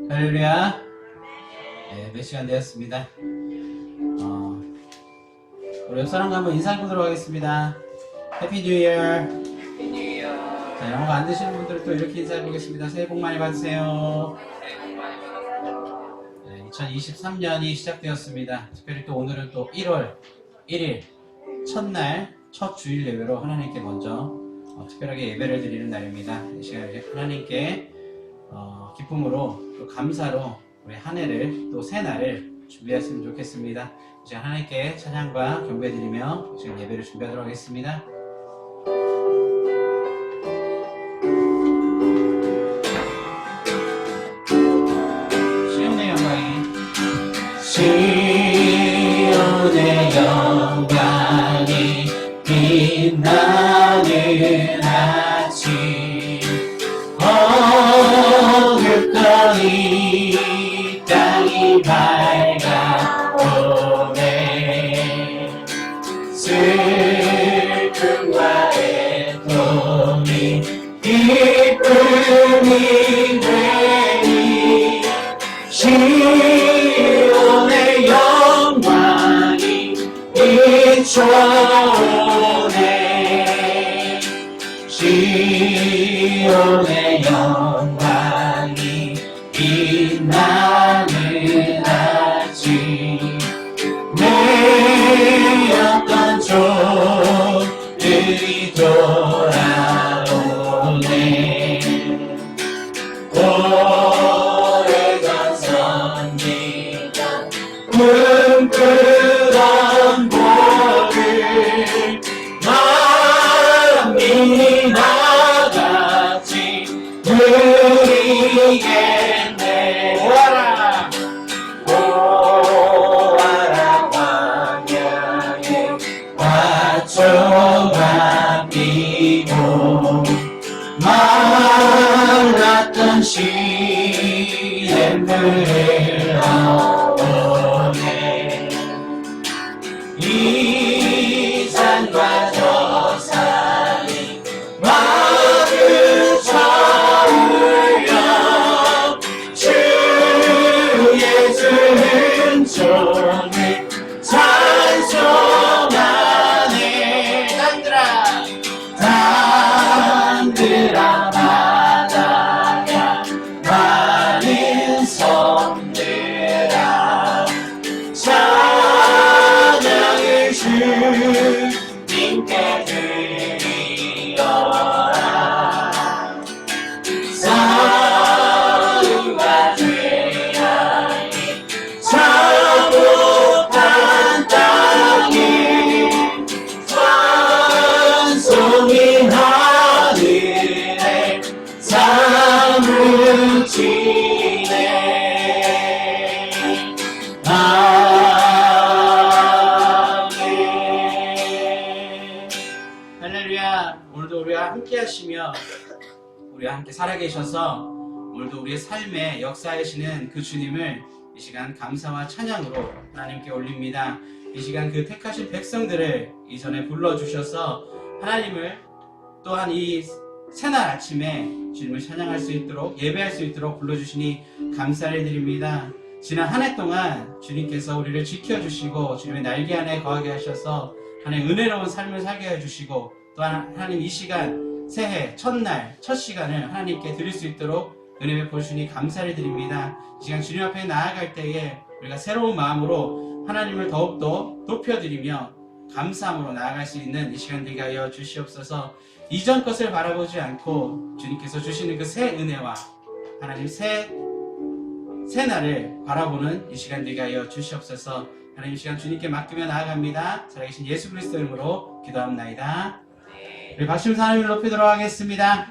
할렐루야. 네, 몇 시간 되었습니다. 우리 옆 사람과 한번 인사해보도록 하겠습니다. 해피 뉴 이어. 자, 영어가 안 되시는 분들은 또 이렇게 인사해보겠습니다. 새해 복 많이 받으세요. 네, 2023년이 시작되었습니다. 특별히 또 오늘은 또 1월 1일 첫날 첫 주일 예배로 하나님께 먼저 특별하게 예배를 드리는 날입니다. 이 시간에 하나님께 기쁨으로 또 감사로 우리 한 해를 또 새 날을 준비했으면 좋겠습니다. 이제 하나님께 찬양과 경배 드리며 지금 예배를 준비하도록 하겠습니다. 시온의 영광이 시온의 영광이 빛나는 아침 어긋거리 땅이 밝아오네 슬픔과 애통이 기쁨이 되니 시온의 영광이 비춰오네 시온의 영광이 빛나는 아침 내었던 종들이 돌아오네 오래전 선지자 꿈꾸던 복을 만민이 나같이 누리겠네 오아라 오아라 광야에 화초가 피고 말랐던 시냇물을 얻어내 이 산과 저 산이 마주쳐울려 주 예수 은총을 찬송하네 땅들아 바다야 많은 섬들아 찬양을 주님께 드리어라 싸움과 죄악이 참혹한 땅에 찬송이 하늘에 사무치네 아멘. 할렐루야. 오늘도 우리와 함께 하시며 우리와 함께 살아계셔서 오늘도 우리의 삶에 역사하시는 그 주님을 이 시간 감사와 찬양으로 하나님께 올립니다. 이 시간 그 택하신 백성들을 이전에 불러주셔서 하나님을 또한 이 새날 아침에 주님을 찬양할 수 있도록 예배할 수 있도록 불러주시니 감사를 드립니다. 지난 한 해 동안 주님께서 우리를 지켜주시고 주님의 날개 안에 거하게 하셔서 하나님 은혜로운 삶을 살게 해주시고 또한 하나님 이 시간 새해 첫날 첫 시간을 하나님께 드릴 수 있도록 은혜 베푸시니 감사를 드립니다. 이 시간 주님 앞에 나아갈 때에 우리가 새로운 마음으로 하나님을 더욱더 높여드리며 감사함으로 나아갈 수 있는 이 시간 되게 하여 주시옵소서. 이전 것을 바라보지 않고 주님께서 주시는 그 새 은혜와 하나님 새 날을 바라보는 이 시간 되게 하여 주시옵소서. 하나님 이 시간 주님께 맡기며 나아갑니다. 살아계신 예수 그리스도 이름으로 기도합나이다. 우리 박수로 하나님을 높이도록 하겠습니다.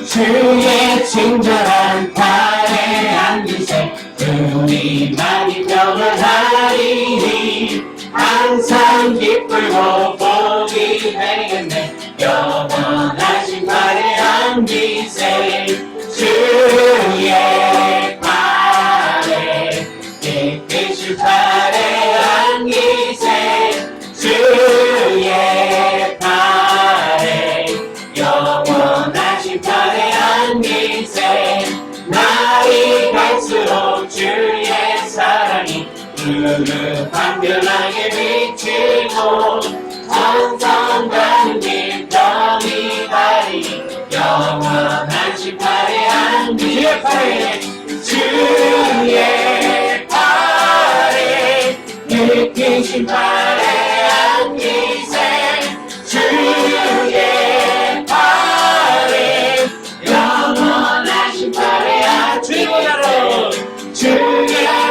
주의 친절한 화해한 기세 우리만이 평안하리니 항상 기쁘고 복이 되겠네 영원하신 화해한 기세 주의 발에 깨끗이 화해한 기세 주의 하늘은 광명하게 비치고 천성강님 병이 다리 영원한 심판에 안기세 주의 팔에 깊은 심판에 안기세 주의 팔에 영원한 심판에 안기세 주의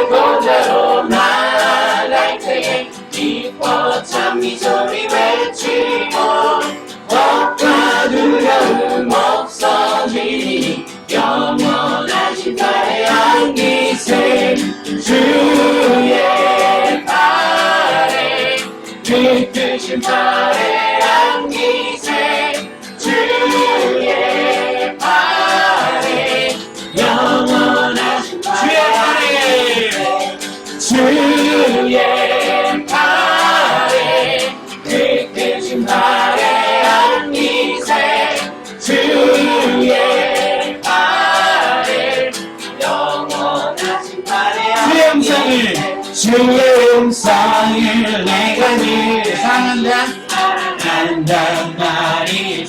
보좌로 나갈 때에 기뻐 찬미 소리 외치고 겁과 두려움 없어지니 영원한 심판에 안기세 주의 팔에 깊은 심판에 안기세 주의 팔에 영원한 심판에 주의 팔에 깊은 심판에 안기세 주의 팔에 영원한 심판에 안기세 주의 음성을 내가 늘 사랑한단 말이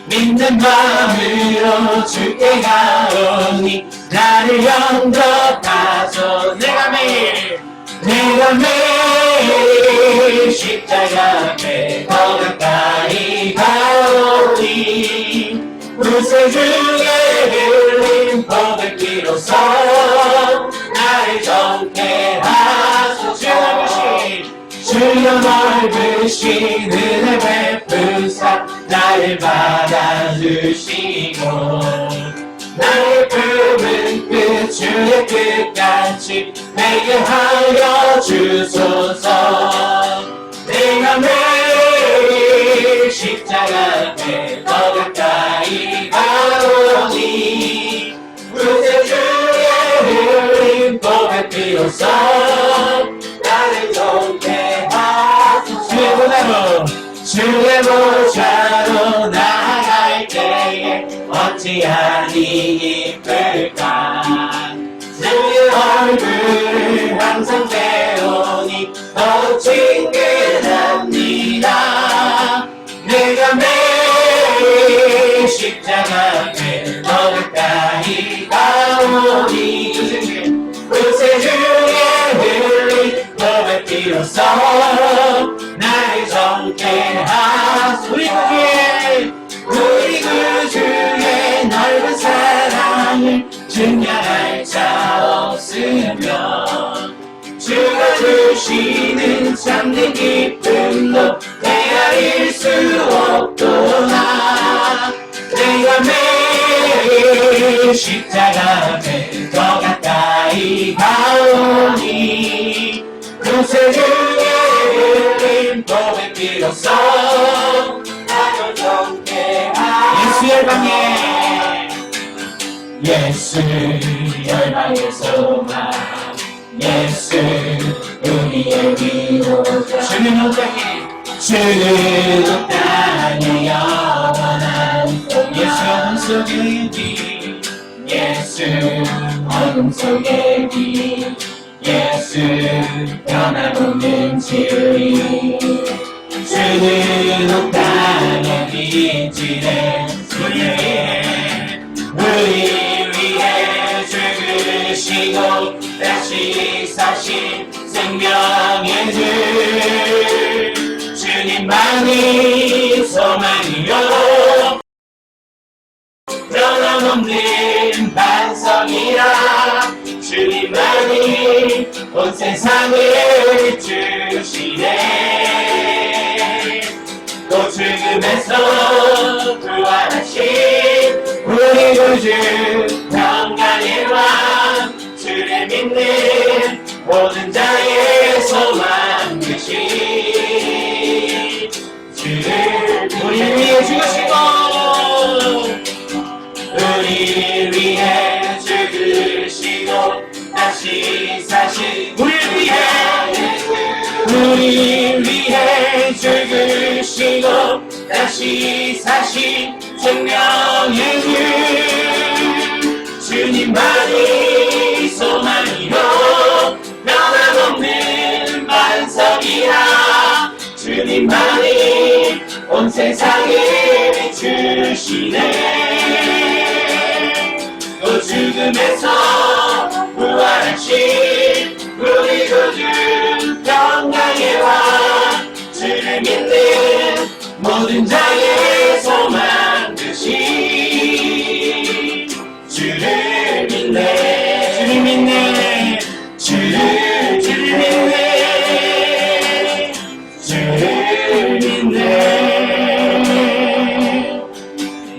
믿는 마음으로 주께 가오니 나를 영접하소 내가 매일 십자가 앞에 더 가까이 가오니 불새 중에 흘린 보배 피로써 나를 정케 하소 주여 넓으신 은혜 베푸사 나를 받아주시고 나의 품은 끝 주의 끝까지 내게 하여 주소서 내가 매일 십자가 앞에 더 가까이 가오니 불새 중에 흘린 보배 피로써 나를 정케 하소서 주의 보좌로 나아갈 때에 어찌하니 기쁠까 주의 얼굴을 항상 배우니 더욱 친근합니다 내가 매일 십자가 앞에 더 가까이 가오니 불새 중에 흘린 보배 피로써 나를 정케 하소서 우리 그 주의 넓은 사랑을 증명할 자 없으며 주가 주시는 참된 기쁨도 헤아릴 수 없도다 내가 매일 십자가 앞에 더 가까이 가오니 불새 중에 흘린 보배 피로써 나를 정케 하소서 예수 열방에 예수 열방의 소망 예수 우리의 위로자 주는 온 땅에 영원한 예수 어둠 속의 길 예수 어둠 속의 길 예수 변함없는 진리 주는 온 땅에 빛이래 우리 위해 죽으시고 다시 사신 생명의 주 주님만이 소망이요 변함없는 반성이라 주님만이 온 세상을 주시네 또 죽음에서 부활하신 우리 구주 평강의 왕 주를 믿는 모든 자의 소망 되신 주를 우리 위해 죽으시고 우리 위해 죽으시고 다시 사신 우리 위해 죽으시고 다시 사신 생명의 주 주님만이 소망이요 주님만이 온 세상에 비추시네. 또 죽음에서 부활하신 우리 구주 평강의 왕, 주를 믿는 모든 자의 소망 되신 주를 믿네. 주를 믿네. 주를 믿네. 주를 믿네.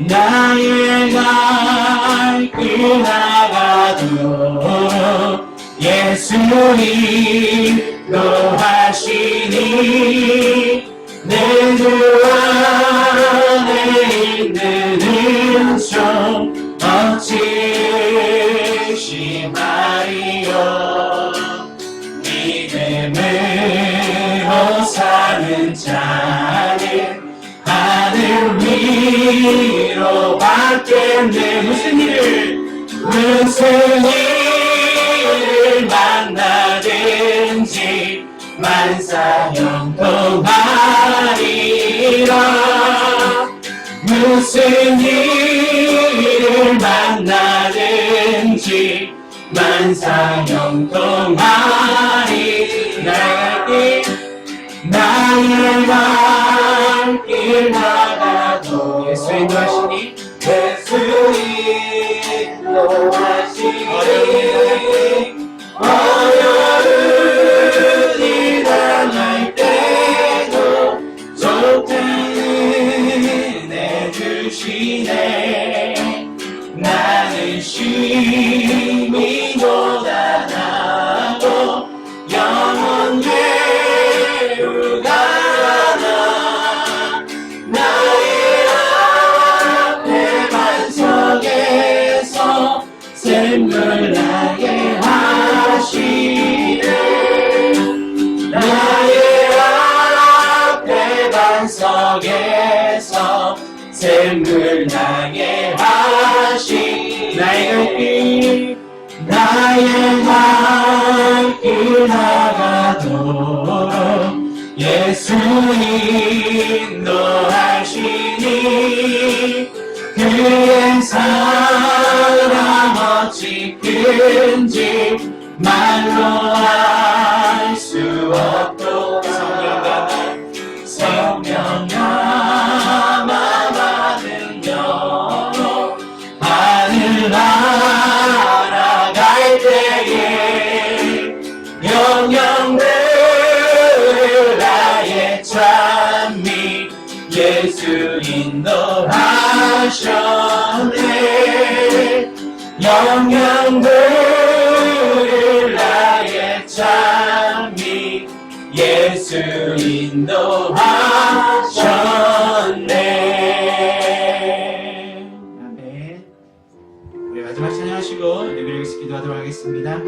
나의 갈 길 나가도 예수 인도하시니 내 주 안에 있는 은총 어찌 심하리요. 믿음으로 사는 자는 하늘 위로 받겠네. 무슨 일을 만나든지 만사 형통하리라. 무슨 일을 만나든지 만사 형통하리. 나의 갈 길 나가도 예수 인도하시니 예수 인도하시니 어려운 일 당할 때도 좋다는 애 주시네. 나는 심히 고단하고 영원 괴로가 샘물 나게 하시네. 나의 앞에 반석에서 샘물 나게 하시네. 나의 갈 길 나가도록 예수 인도하시니 그의 사랑 어찌 큰지 말로 알 수 없도록 성령아 많은 영혼 하늘 날아갈 때에 영영들 나의 찬미 예수 인도하셨네. 영영들 나의 찬미 예수 인도하셨네. 아멘. 우리 마지막 찬양하시고 예배를 위해서 기도하도록 하겠습니다.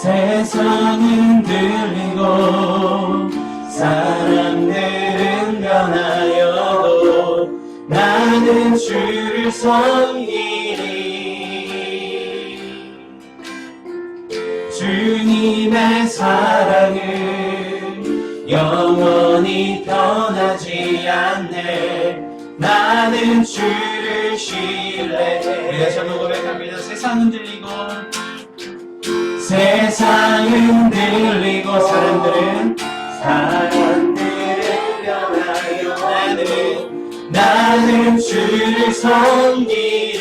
세상은 들리고 사람들은 변하여도 나는 주를 섬기리. 주님의 사랑은 영원히 변하지 않네. 나는 주를 신뢰해. 우리가 전부 고백합니다. 세상은 들리고 사람들은 변하여 나는 주를 섬기리.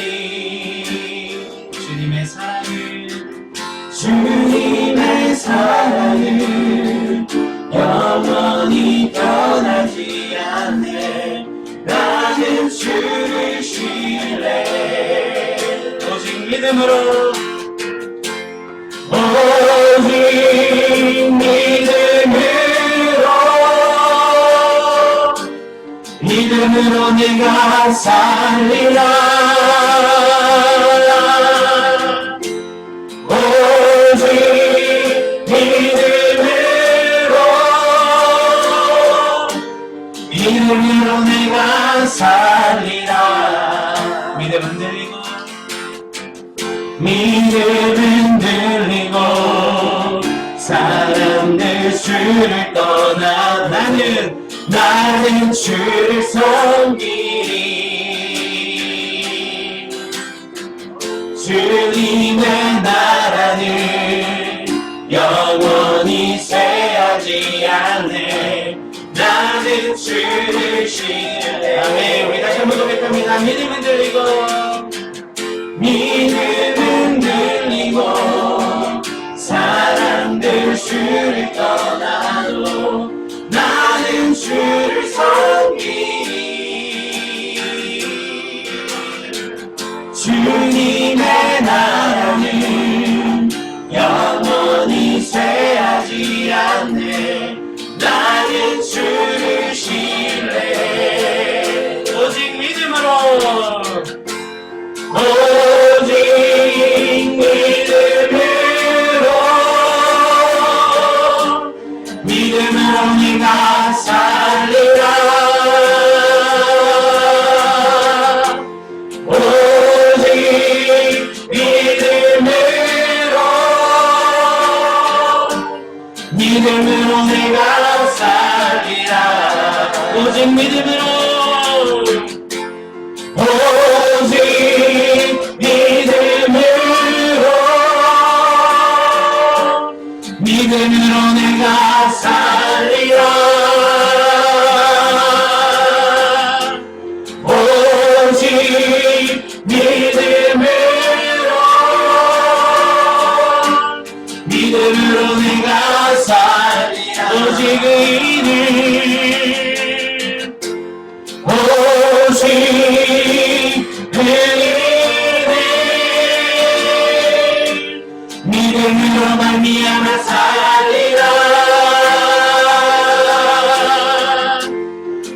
주님의 사랑은 영원히 변하지 않네. 나는 주를 신뢰해. 오직 믿음으로 믿음으로 내가 살리라. 오직 믿음으로 내가 살리라. 믿음은 들리고 사람들 주를 떠나 나는 주를 섬기리. 주님의 나라는 영원히 쇠하지 않네. 나는 주를 신뢰. 아멘. 우리 다시 한번 고백합니다. 믿음은 들리고 사람들 주를 떠나도 나는 주를 섬기리. 주님의 나라는 영원히 쇠하지 않네. 나는 주를 신뢰해. 오직 믿음으로 내가 살리라. 오직 믿음으로 내가 살리라. 오직 믿음으로 내가 살리라. 오직 믿음으로 내가 살리라. 오직 의를 믿음으로 말미암아 살리라.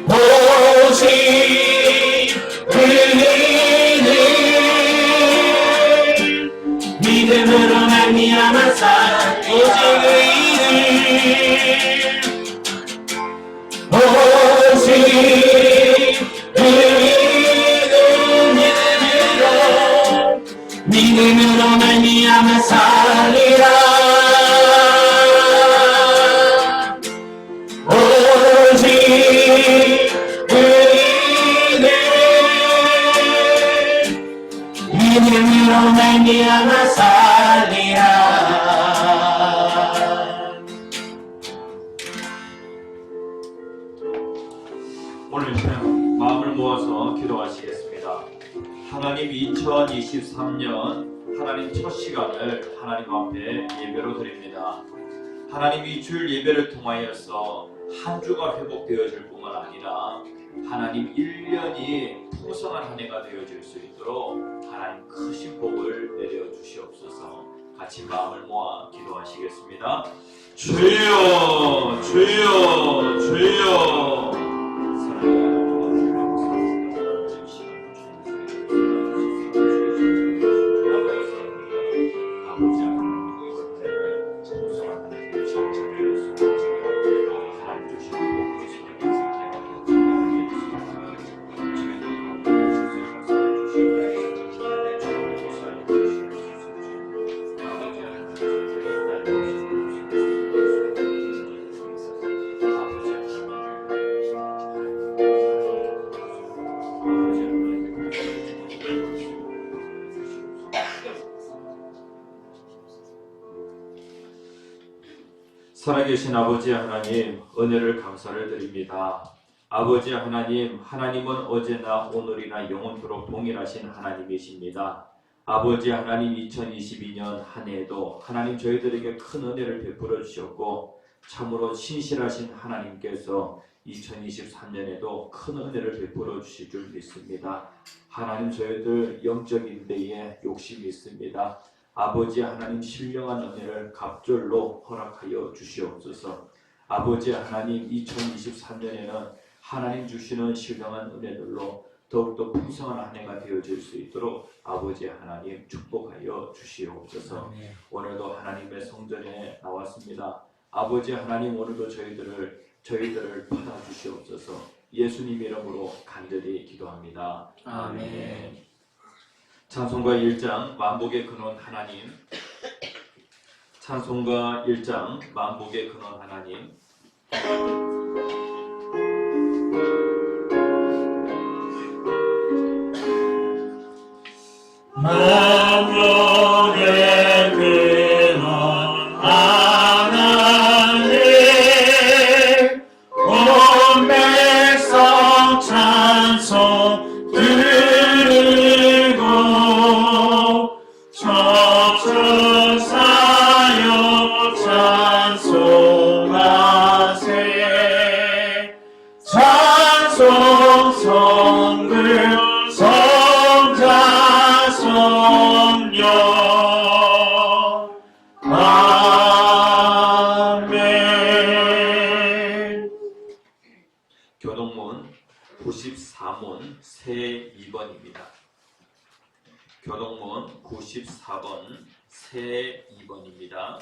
오직 믿음으로 말미암아 살리라. 오직 믿음으로 말미암아 살리라. 오직 믿음으로 말미암아 살리라. 오늘 마음을 모아서 기도하시겠습니다. 하나님 2023년 하나님 첫 시간을 하나님 앞에 예배로 드립니다. 하나님 이 주일 예배를 통하여서 한 주가 회복되어질 뿐만 아니라 하나님 1년이 풍성한 한 해가 되어질 수 있도록 하나님 크신 복을 내려 주시옵소서. 같이 마음을 모아 기도하시겠습니다. 주여 주여 주여. 살아계신 아버지 하나님, 은혜를 감사를 드립니다. 아버지 하나님, 하나님은 어제나 오늘이나 영원토록 동일하신 하나님이십니다. 아버지 하나님, 2022년 한 해에도 하나님 저희들에게 큰 은혜를 베풀어 주셨고 참으로 신실하신 하나님께서 2023년에도 큰 은혜를 베풀어 주실 줄 믿습니다. 하나님, 저희들 영적인 데에 욕심이 있습니다. 아버지 하나님, 신령한 은혜를 갑절로 허락하여 주시옵소서. 아버지 하나님, 2023년에는 하나님 주시는 신령한 은혜들로 더욱더 풍성한 한 해가 되어질 수 있도록 아버지 하나님 축복하여 주시옵소서. 오늘도 하나님의 성전에 나왔습니다. 아버지 하나님, 오늘도 저희들을 받아주시옵소서. 예수님 이름으로 간절히 기도합니다. 아멘. 찬송가 1장 만복의 근원 하나님. 찬송가 1장 만복의 근원 하나님. 만복의 근원 하나님, 온 백성 찬송 드리고 천천사여 찬송하세. 찬송 성글 성자 성령. 아멘. 교동문 94문 새 2번입니다. 교동문 94번 새 2번입니다.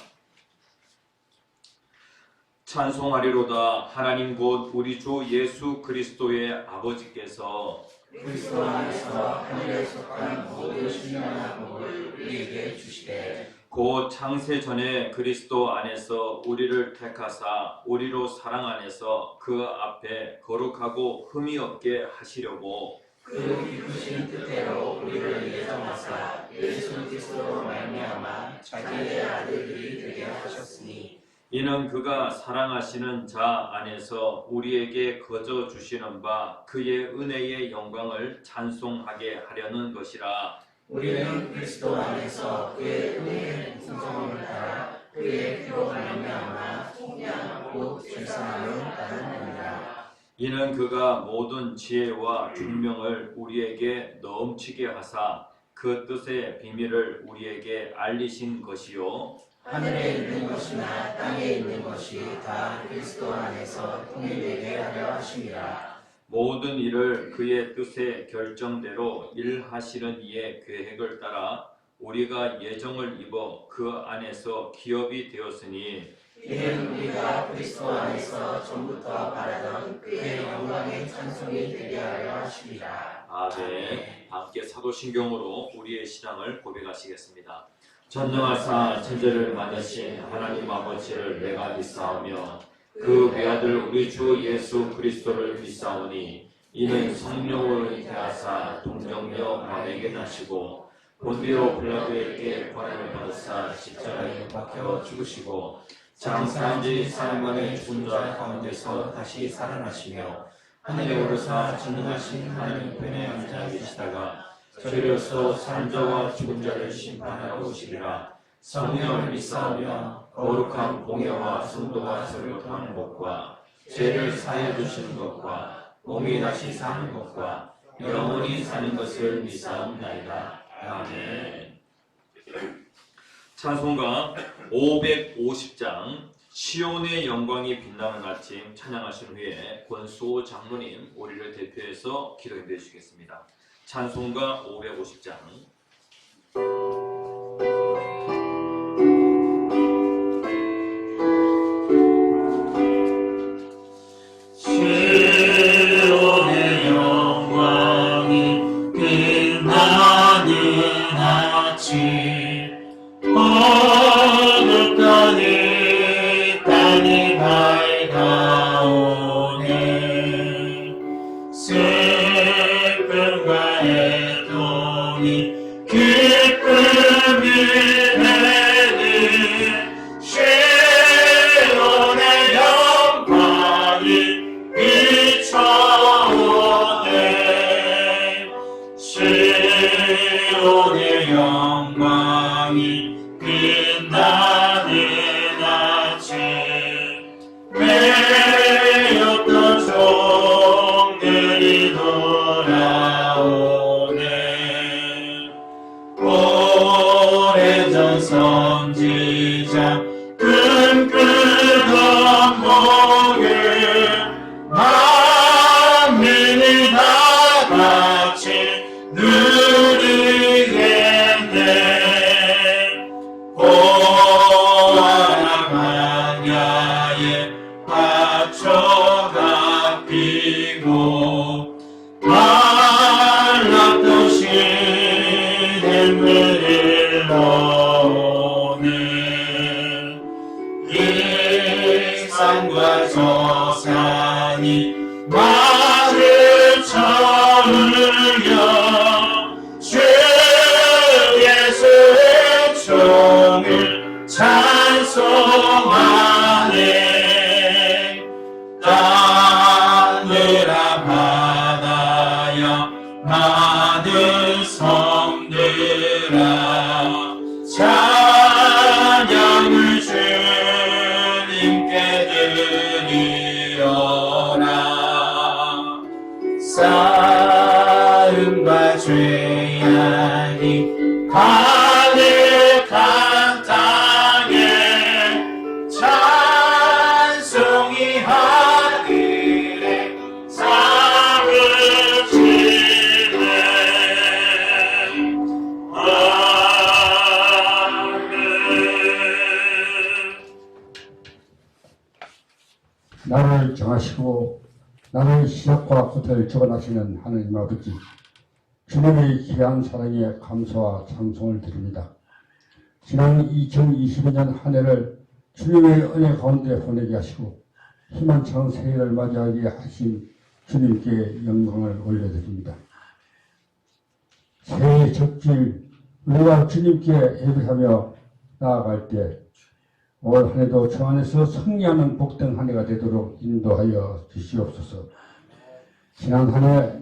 찬송하리로다. 하나님 곧 우리 주 예수 그리스도의 아버지께서 그리스도 안에서 하늘에 속한 모든 신령한 복을 우리에게 주시되 곧 창세 전에 그리스도 안에서 우리를 택하사 우리로 사랑 안에서 그 앞에 거룩하고 흠이 없게 하시려고 그 기쁘신 뜻대로 우리를 예정하사 예수 그리스도로 말미암아 자기의 아들들이 되게 하셨으니 이는 그가 사랑하시는 자 안에서 우리에게 거저 주시는 바 그의 은혜의 영광을 찬송하게 하려는 것이라. 우리는 그리스도 안에서 그의 은혜의 풍성함을 따라 그의 피로 말미암아 통량하고 죄사함을 받았느니라. 이는 그가 모든 지혜와 중명을 우리에게 넘치게 하사 그 뜻의 비밀을 우리에게 알리신 것이요 하늘에 있는 것이나 땅에 있는 것이 다 그리스도 안에서 통일되게 하려 하심이라. 모든 일을 그의 뜻의 결정대로 일하시는 이의 계획을 따라 우리가 예정을 입어 그 안에서 기업이 되었으니 이는 우리가 그리스도 안에서 전부터 바라던 그의 영광의 찬송이 되게 하려 하심이라. 아멘. 함께 사도신경으로 우리의 신앙을 고백하시겠습니다. 전능하사 천지를 만드신 하나님 아버지를 내가 믿사오며 그 외아들 우리 주 예수 그리스도를 믿사오니 이는 성령으로 잉태하사 동정녀 마리아에게 나시고 본디오 빌라도에게 고난을 받으사 십자가에 못 박혀 죽으시고 장사한 지 4일 만에 죽은 자 가운데서 다시 살아나시며 하늘에 오르사 전능하신 하나님 편에 앉아 계시다가 저리로서 사는 자와 죽은 자를 심판하러 오시리라. 성령을 믿사오며 거룩한 공예와 성도가 설교한 것과 죄를 사해 주시는 것과 몸이 다시 사는 것과 영원히 사는 것을 믿사옵나이다. 아멘. 찬송가 550장 시온의 영광이 빛나는 아침 찬양하신 후에 권수호 장로님 우리를 대표해서 기도해 주시겠습니다. 찬송가 550장 시온의 영광이 빛나는 아침 어둡더니 땅이 밝아오네. 슬픔과 애통이 기쁨이 마주 쳐울려 주 예수의 종을 찬송하네. 땅으라 바다야 많은 섬들아 찬양을 주님께 드리어라. 싸움과 죄악이 가득한 땅에 찬송이 하늘에 사무치네. 나를 정하시고 나를 시작과 끝을 적어나시는 하느님 아버지, 주님의 귀한 사랑에 감사와 찬송을 드립니다. 지난 2022년 한 해를 주님의 은혜 가운데 보내게 하시고 희망찬 새해를 맞이하게 하신 주님께 영광을 올려드립니다. 새해 적질 우리가 주님께 예배하며 나아갈 때 올 한 해도 주 안에서 승리하는 복된 한 해가 되도록 인도하여 주시옵소서. 지난 한 해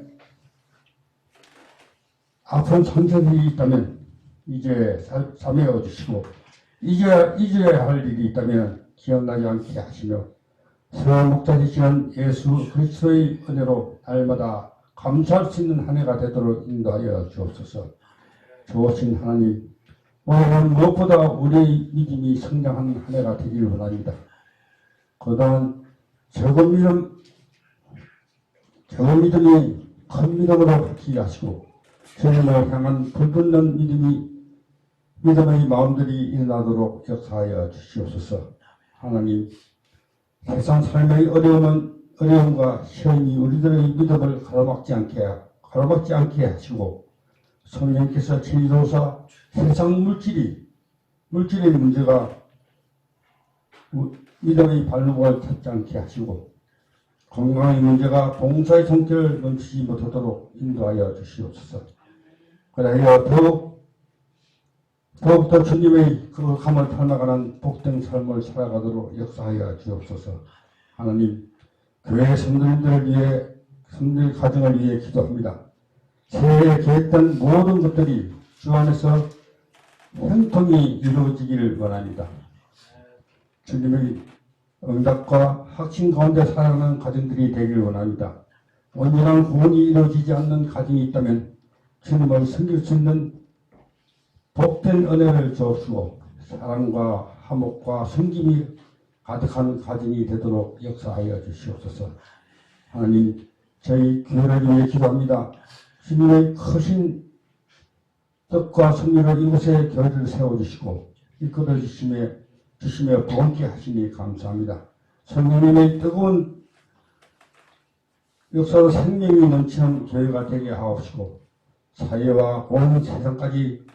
아픈 선생님이 있다면 이제 사매어 주시고 잊어야 할 일이 있다면 기억나지 않게 하시며 새 목자 되시는 예수 그리스도의 은혜로 날마다 감사할 수 있는 한 해가 되도록 인도하여 주옵소서. 좋으신 하나님, 오늘은 무엇보다 우리의 믿음이 성장하는 한 해가 되기를 원합니다. 그동안 적은 믿음이 큰 믿음으로 바뀌게 하시고 주님을 향한 불붙는 믿음의 마음들이 일어나도록 역사하여 주시옵소서. 하나님, 세상 삶의 어려움과 시험이 우리들의 믿음을 가로막지 않게 하시고 성령께서 진리로서 세상 물질의 문제가 믿음의 발목을 잡지 않게 하시고 건강의 문제가 봉사의 성격을 넘치지 못하도록 인도하여 주시옵소서. 그래야 더욱더 주님의 거룩함을 닮아가는 복된 삶을 살아가도록 역사하여 주옵소서. 하나님, 교회 성도님들 가정을 위해 기도합니다. 새해에 계획된 모든 것들이 주 안에서 형통이 이루어지기를 원합니다. 주님의 응답과 확신 가운데 살아가는 가정들이 되기를 원합니다. 온전한 구원이 이루어지지 않는 가정이 있다면 주님을 섬길 수 있는 복된 은혜를 주옵시고 사랑과 화목과 섬김이 가득한 가정이 되도록 역사하여 주시옵소서. 하나님, 저희 교회를 위해 기도합니다. 주님의 크신 뜻과 섭리로 이곳에 교회를 세워주시고 이끌어 주시며 보험케 하시니 감사합니다. 성령님의 뜨거운 역사로 생명이 넘치는 교회가 되게 하옵시고 사회와 온 세상까지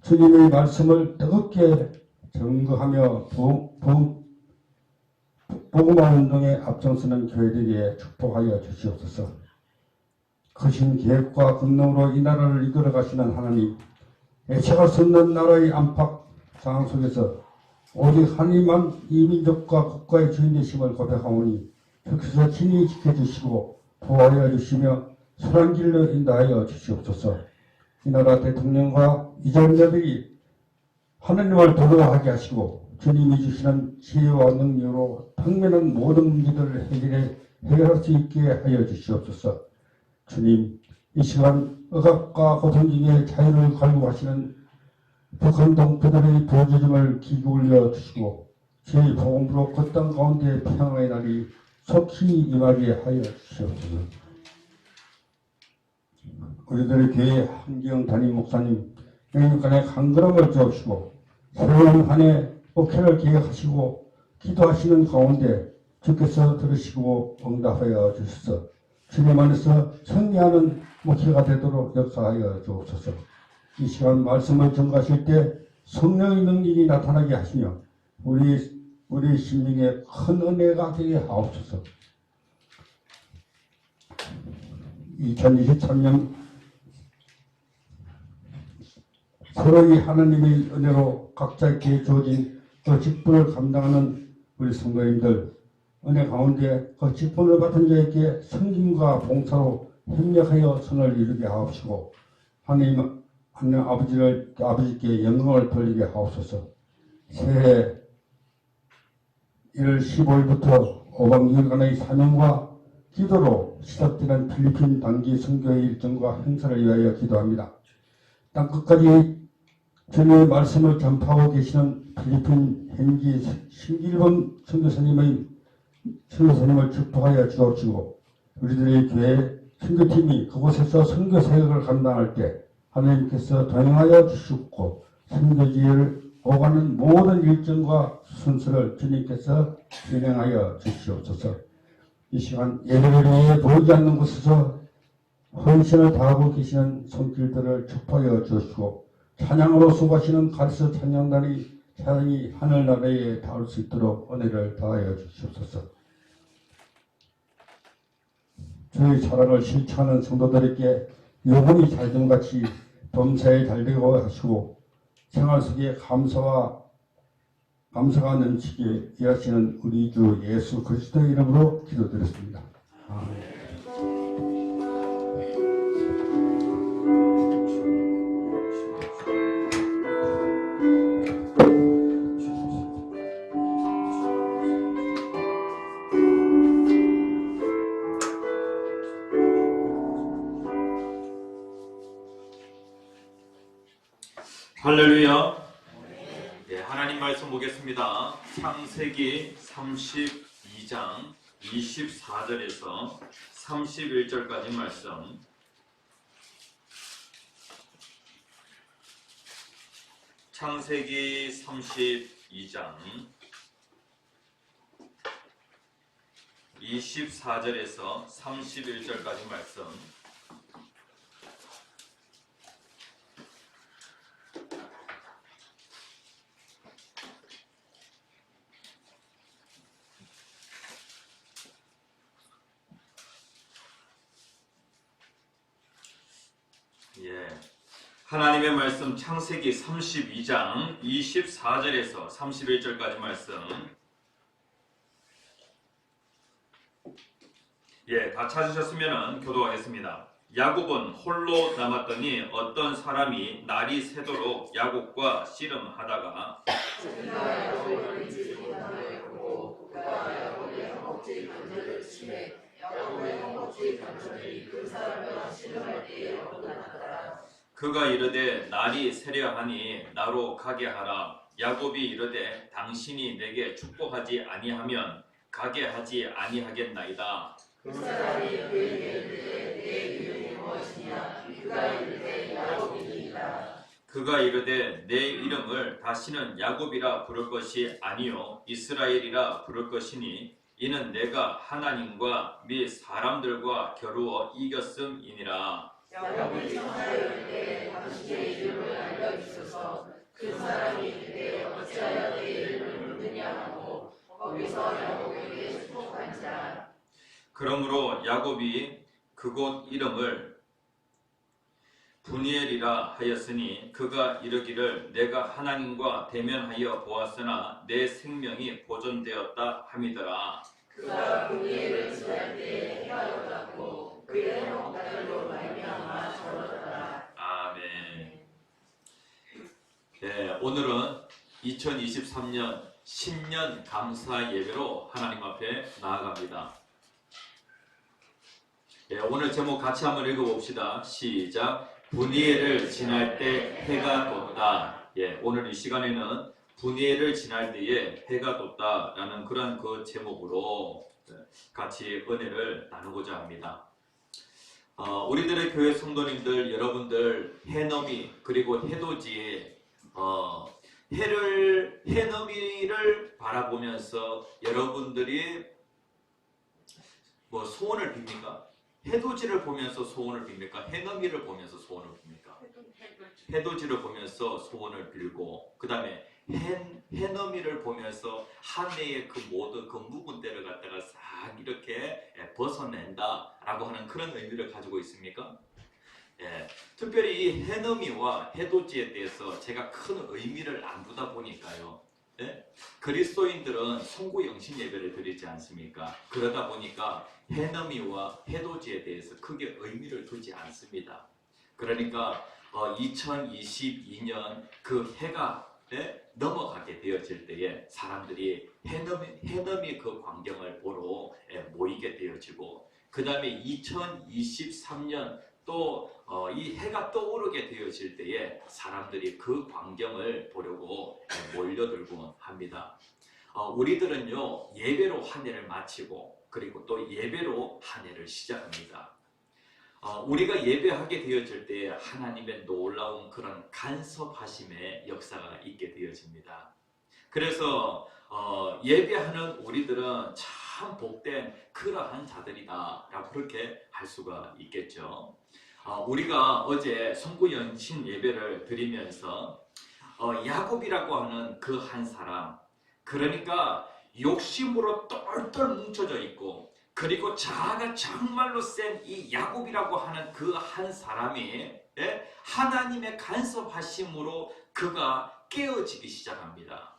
주님의 말씀을 뜨겁게 증거하며 복음화 운동에 앞장서는 교회들에게 축복하여 주시옵소서. 크신 계획과 권능으로 이 나라를 이끌어 가시는 하나님, 예측할 수 없는 나라의 안팎 상황 속에서 오직 하나님만 이 민족과 국가의 주인 되심을 고백하오니 주께서 친히 지켜주시고 보호하여 주시며 선한 길로 인도하여 주시옵소서. 이 나라 대통령과 이정자들이 하나님을 도도하게 하시고 주님이 주시는 지혜와 능력으로 당면한 모든 문제들을 해결할 수 있게 하여 주시옵소서. 주님, 이 시간 억압과 고통 중에 자유를 갈구하시는 북한 동포들의 부르짖음을 귀 기울여 주시고 주의 복음으로 그 땅 가운데 평화의 날이 속히 임하게 하여 주시옵소서. 우리들의 교회 한기영 담임 목사님 영육간에 강건함을 주옵시고 새로운 한 해 목회를 계획하시고 기도하시는 가운데 주께서 들으시고 응답하여 주셔서 주님 안에서 승리하는 목회가 되도록 역사하여 주옵소서. 이 시간 말씀을 전가하실 때 성령의 능력이 나타나게 하시며 우리 심령에 큰 은혜가 되게 하옵소서. 2023년 서로의 하나님의 은혜로 각자에게 주어진 그 직분을 감당하는 우리 성도님들, 은혜 가운데 그 직분을 받은 자에게 섬김과 봉사로 협력하여 선을 이루게 하옵시고, 하나님 아버지께 영광을 돌리게 하옵소서. 새해 1월 15일부터 5박 6일간의 사명과 기도로 시작되는 필리핀 단기 선교의 일정과 행사를 위하여 기도합니다. 땅끝까지 주님의 말씀을 전파하고 계시는 필리핀 현지 신길본 선교사님을 축복하여 주옵시고, 우리들의 교회 선교팀이 그곳에서 선교 사역을 감당할 때 하나님께서 동행하여 주시고, 선교지를 오가는 모든 일정과 순서를 주님께서 진행하여 주시옵소서. 이 시간 예배를 위해 보이지 않는 곳에서 헌신을 다하고 계시는 손길들을 축복하여 주시고, 찬양으로 수고하시는 가르쳐 찬양단이 찬양이 하늘나라에 닿을 수 있도록 은혜를 다하여 주시옵소서. 주의 사랑을 실천하는 성도들에게 영혼이 잘됨같이 범사에 잘되고 하시고, 생활 속에 감사가 넘치게 이하시는 우리 주 예수 그리스도의 이름으로 기도드렸습니다. 아멘. 할렐루야. 네, 하나님 말씀 보겠습니다. 창세기 32장 24절에서 31절까지 말씀. 창세기 32장 24절에서 31절까지 말씀. 하나님의 말씀 창세기 32장 24절에서 31절까지 말씀. 다 찾으셨으면 교도하겠습니다. 야곱은 홀로 남았더니 어떤 사람이 날이 새도록 야곱과 씨름하다가 그가 이르되 날이 새려하니 나로 가게 하라. 야곱이 이르되 당신이 내게 축복하지 아니하면 가게 하지 아니하겠나이다. 그 사람이 그에게 이르되 내 이름이 무엇이냐? 그가 이르되 야곱이니이다. 그가 이르되 내 이름을 다시는 야곱이라 부를 것이 아니요 이스라엘이라 부를 것이니 이는 내가 하나님과 및 사람들과 겨루어 이겼음이니라. 야곱이 청하였는데 당신의 이름을 알려주소서. 그 사람이 이르되 어찌하여 내 이름을 묻느냐 하고 거기서 야곱에게 축복한지라. 그러므로 야곱이 그곳 이름을 브니엘이라 하였으니 그가 이르기를 내가 하나님과 대면하여 보았으나 내 생명이 보존되었다 함이더라. 그가 브니엘을 지날 때에 해가 돋았고 그의 행복들로 말미암아 저러더라. 아멘. 오늘은 2023년 신년 감사 예배로 하나님 앞에 나아갑니다. 오늘 제목 같이 한번 읽어봅시다. 시작. 브니엘을 지날 때 해가 돋다. 오늘 이 시간에는 브니엘을 지날 때에 해가 돋다라는 그런 그 제목으로 같이 은혜를 나누고자 합니다. 우리들의 교회 성도님들 여러분들 해넘이 그리고 해돋이에 해넘이를 바라보면서 여러분들이 뭐 소원을 빕니까? 해돋이를 보면서 소원을 빕니까? 해넘이를 보면서 소원을 빕니까? 해돋이를 보면서 소원을 빌고 그 다음에 해넘이를 보면서 한 해의 그 모든 그 묵은 때를 갖다가 싹 이렇게 벗어낸다라고 하는 그런 의미를 가지고 있습니까? 예, 특별히 이 해넘이와 해돋이에 대해서 제가 큰 의미를 안 두다 보니까요. 예? 그리스도인들은 송구영신 예배를 드리지 않습니까? 그러다 보니까 해넘이와 해돋이에 대해서 크게 의미를 두지 않습니다. 그러니까 2022년 그 해가 넘어가게 되어질 때에 사람들이 해넘이 그 광경을 보러 모이게 되어지고, 그 다음에 2023년 또 이 해가 떠오르게 되어질 때에 사람들이 그 광경을 보려고 몰려들곤 합니다. 우리들은요, 예배로 한 해를 마치고 그리고 또 예배로 한 해를 시작합니다. 우리가 예배하게 되어질 때 하나님의 놀라운 그런 간섭하심의 역사가 있게 되어집니다. 그래서 예배하는 우리들은 참 복된 그러한 자들이다 라고 그렇게 할 수가 있겠죠. 우리가 어제 송구연신 예배를 드리면서 야곱이라고 하는 그 한 사람, 그러니까 욕심으로 똘똘 뭉쳐져 있고, 그리고 자아가 정말로 센 이 야곱이라고 하는 그 한 사람이 하나님의 간섭하심으로 그가 깨어지기 시작합니다.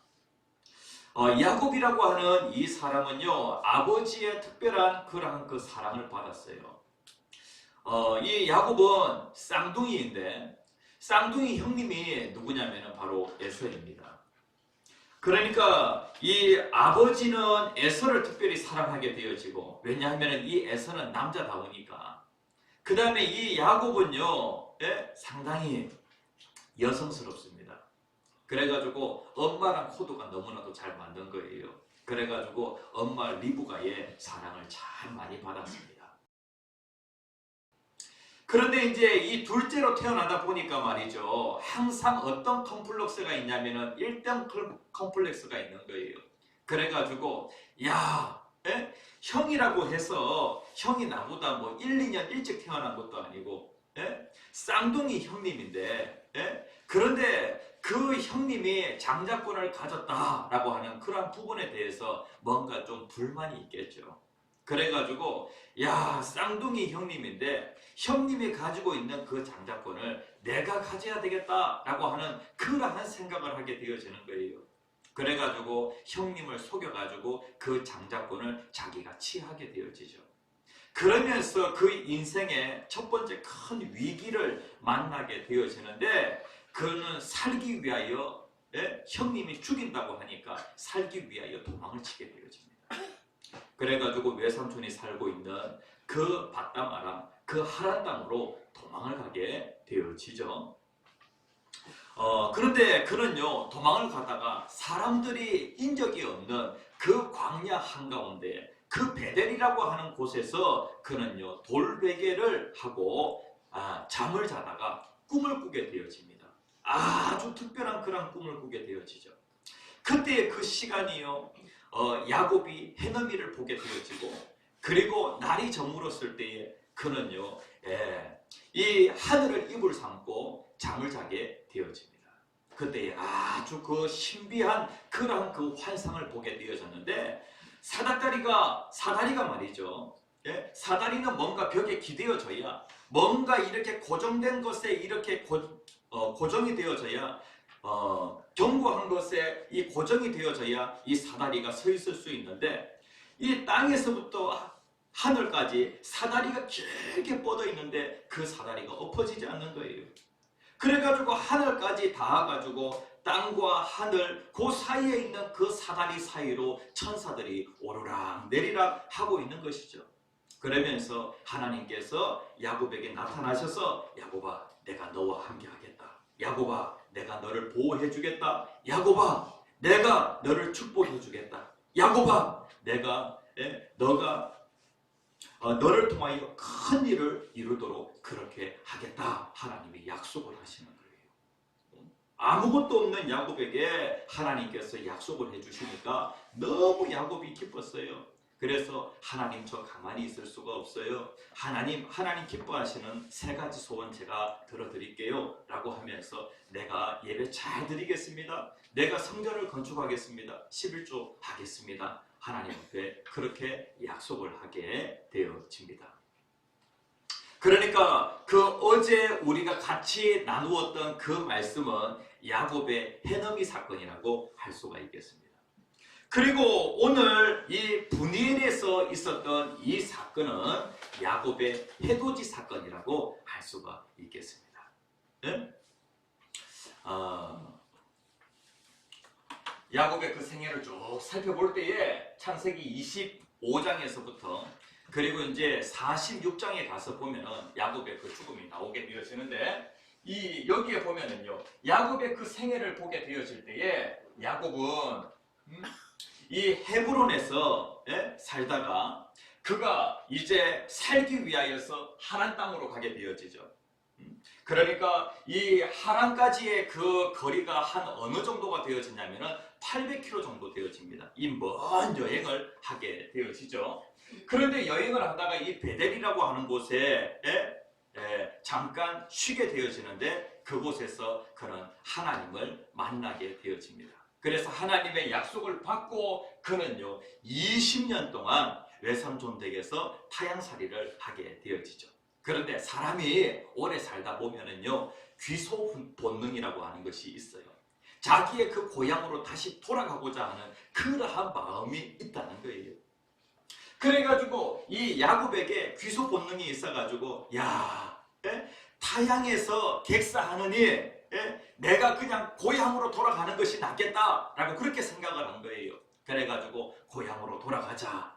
야곱이라고 하는 이 사람은요, 아버지의 특별한 그러한 그 사랑을 받았어요. 이 야곱은 쌍둥이인데, 쌍둥이 형님이 누구냐면 바로 에서입니다. 그러니까 이 아버지는 에서를 특별히 사랑하게 되어지고, 왜냐하면 이 에서는 남자다우니까. 그 다음에 이 야곱은요, 상당히 여성스럽습니다. 그래가지고 엄마랑 코드가 너무나도 잘 맞는 거예요. 그래가지고 엄마 리브가의 사랑을 참 많이 받았습니다. 그런데 이제 이 둘째로 태어나다 보니까 말이죠, 항상 어떤 컴플렉스가 있냐면은 1등 컴플렉스가 있는 거예요. 그래가지고 형이라고 해서 형이 나보다 뭐 1, 2년 일찍 태어난 것도 아니고 쌍둥이 형님인데 그런데 그 형님이 장자권을 가졌다라고 하는 그런 부분에 대해서 뭔가 좀 불만이 있겠죠. 그래가지고 쌍둥이 형님인데 형님이 가지고 있는 그 장자권을 내가 가져야 되겠다라고 하는 그러한 생각을 하게 되어지는 거예요. 그래가지고 형님을 속여가지고 그 장자권을 자기가 취하게 되어지죠. 그러면서 그 인생의 첫 번째 큰 위기를 만나게 되어지는데, 그는 살기 위하여 형님이 죽인다고 하니까 살기 위하여 도망을 치게 되어집니다. 그래가지고 외삼촌이 살고 있는 그 밧담 아람, 그 하란 땅으로 도망을 가게 되어지죠. 그런데 그는요, 도망을 가다가 사람들이 인적이 없는 그 광야 한가운데 그 베델이라고 하는 곳에서 그는요, 돌베개를 하고 잠을 자다가 꿈을 꾸게 되어집니다. 아주 특별한 그런 꿈을 꾸게 되어지죠. 그때 그 시간이요, 야곱이 해넘이를 보게 되어지고, 그리고 날이 저물었을 때에 그는요, 이 하늘을 이불 삼고 잠을 자게 되어집니다. 그때 아주 그 신비한 그러한 그 환상을 보게 되어졌는데, 사다리가 말이죠. 사다리는 뭔가 벽에 기대어져야, 뭔가 이렇게 고정된 것에 이렇게 고정이 되어져야, 견고한 것에 이 고정이 되어져야 이 사다리가 서 있을 수 있는데, 이 땅에서부터 하늘까지 사다리가 길게 뻗어 있는데 그 사다리가 엎어지지 않는 거예요. 그래가지고 하늘까지 닿아가지고 땅과 하늘 그 사이에 있는 그 사다리 사이로 천사들이 오르락 내리락 하고 있는 것이죠. 그러면서 하나님께서 야곱에게 나타나셔서, 야곱아, 내가 너와 함께 하겠다. 야곱아, 내가 너를 보호해 주겠다. 야곱아, 내가 너를 축복해 주겠다. 야곱아, 내가 너가 너를 통하여 큰 일을 이루도록 그렇게 하겠다. 하나님이 약속을 하시는 거예요. 아무것도 없는 야곱에게 하나님께서 약속을 해주시니까 너무 야곱이 기뻤어요. 그래서 하나님 저 가만히 있을 수가 없어요. 하나님 기뻐하시는 3가지 소원 제가 들어드릴게요 라고 하면서 내가 예배 잘 드리겠습니다. 내가 성전을 건축하겠습니다. 11조 하겠습니다. 하나님 앞에 그렇게 약속을 하게 되어집니다. 그러니까 그 어제 우리가 같이 나누었던 그 말씀은 야곱의 해넘이 사건이라고 할 수가 있겠습니다. 그리고 오늘 이 분이엘에서 있었던 이 사건은 야곱의 해돋이 사건이라고 할 수가 있겠습니다. 네? 야곱의 그 생애를 쭉 살펴볼 때에 창세기 25장에서부터 그리고 이제 46장에 가서 보면은 야곱의 그 죽음이 나오게 되어지는데 여기에 보면은요 야곱의 그 생애를 보게 되어질 때에 야곱은 이 헤브론에서 살다가 그가 이제 살기 위하여서 하란 땅으로 가게 되어지죠. 그러니까 이 하란까지의 그 거리가 한 어느 정도가 되어지냐면은 800km 정도 되어집니다. 이 먼 여행을 하게 되어지죠. 그런데 여행을 하다가 이 베델이라고 하는 곳에 잠깐 쉬게 되어지는데 그곳에서 그는 하나님을 만나게 되어집니다. 그래서 하나님의 약속을 받고 그는요 20년 동안 외삼촌 댁에서 타향살이를 하게 되어지죠. 그런데 사람이 오래 살다 보면은요 귀소 본능이라고 하는 것이 있어요. 자기의 그 고향으로 다시 돌아가고자 하는 그러한 마음이 있다는 거예요. 그래가지고 이 야곱에게 귀소 본능이 있어가지고 타향에서 객사하느니 내가 그냥 고향으로 돌아가는 것이 낫겠다라고 그렇게 생각을 한 거예요. 그래가지고 고향으로 돌아가자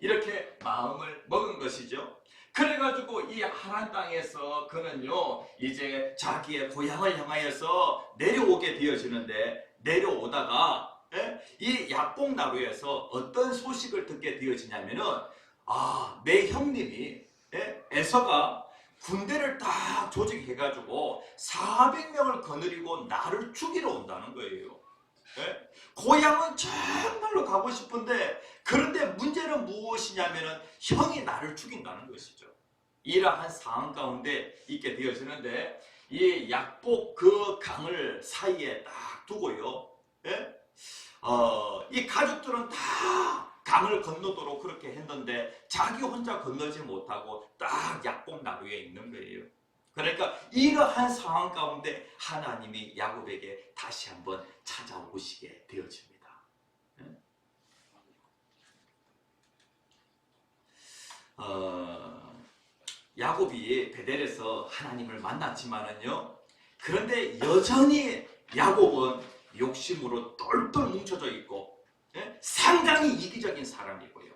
이렇게 마음을 먹은 것이죠. 그래가지고 이 하란 땅에서 그는요 이제 자기의 고향을 향하여서 내려오게 되어지는데 내려오다가 이 약복나루에서 어떤 소식을 듣게 되어지냐면은 내 형님이 에서가 군대를 딱 조직해가지고 400명을 거느리고 나를 죽이러 온다는 거예요. 고향은 정말로 가고 싶은데 그런데 문제는 무엇이냐면은 형이 나를 죽인다는 것이죠. 이러한 상황 가운데 있게 되어지는데 이 약복 그 강을 사이에 딱 두고요. 이 가족들은 다 강을 건너도록 그렇게 했는데 자기 혼자 건너지 못하고 딱 약복나루에 있는 거예요. 그러니까 이러한 상황 가운데 하나님이 야곱에게 다시 한번 찾아오시게 되어집니다. 야곱이 베델에서 하나님을 만났지만은요 그런데 여전히 야곱은 욕심으로 똘똘 뭉쳐져 있고 상당히 이기적인 사람이고요.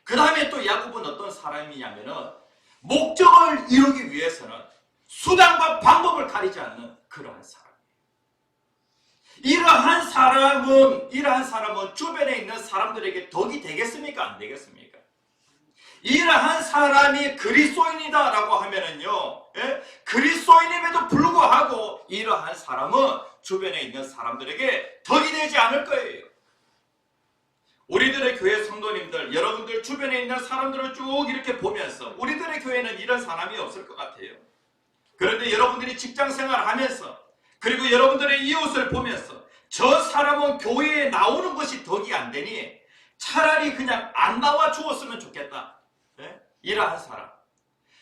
그 다음에 또 야곱은 어떤 사람이냐면은 목적을 이루기 위해서는 수단과 방법을 가리지 않는 그러한 사람이에요. 이러한 사람은 주변에 있는 사람들에게 덕이 되겠습니까? 안 되겠습니까? 이러한 사람이 그리스도인이다라고 하면은요, 그리스도인임에도 불구하고 이러한 사람은 주변에 있는 사람들에게 덕이 되지 않을 거예요. 우리들의 교회 성도님들, 여러분들 주변에 있는 사람들을 쭉 이렇게 보면서 우리들의 교회는 이런 사람이 없을 것 같아요. 그런데 여러분들이 직장생활을 하면서 그리고 여러분들의 이웃을 보면서 저 사람은 교회에 나오는 것이 덕이 안 되니 차라리 그냥 안 나와 주었으면 좋겠다. 이러한 사람.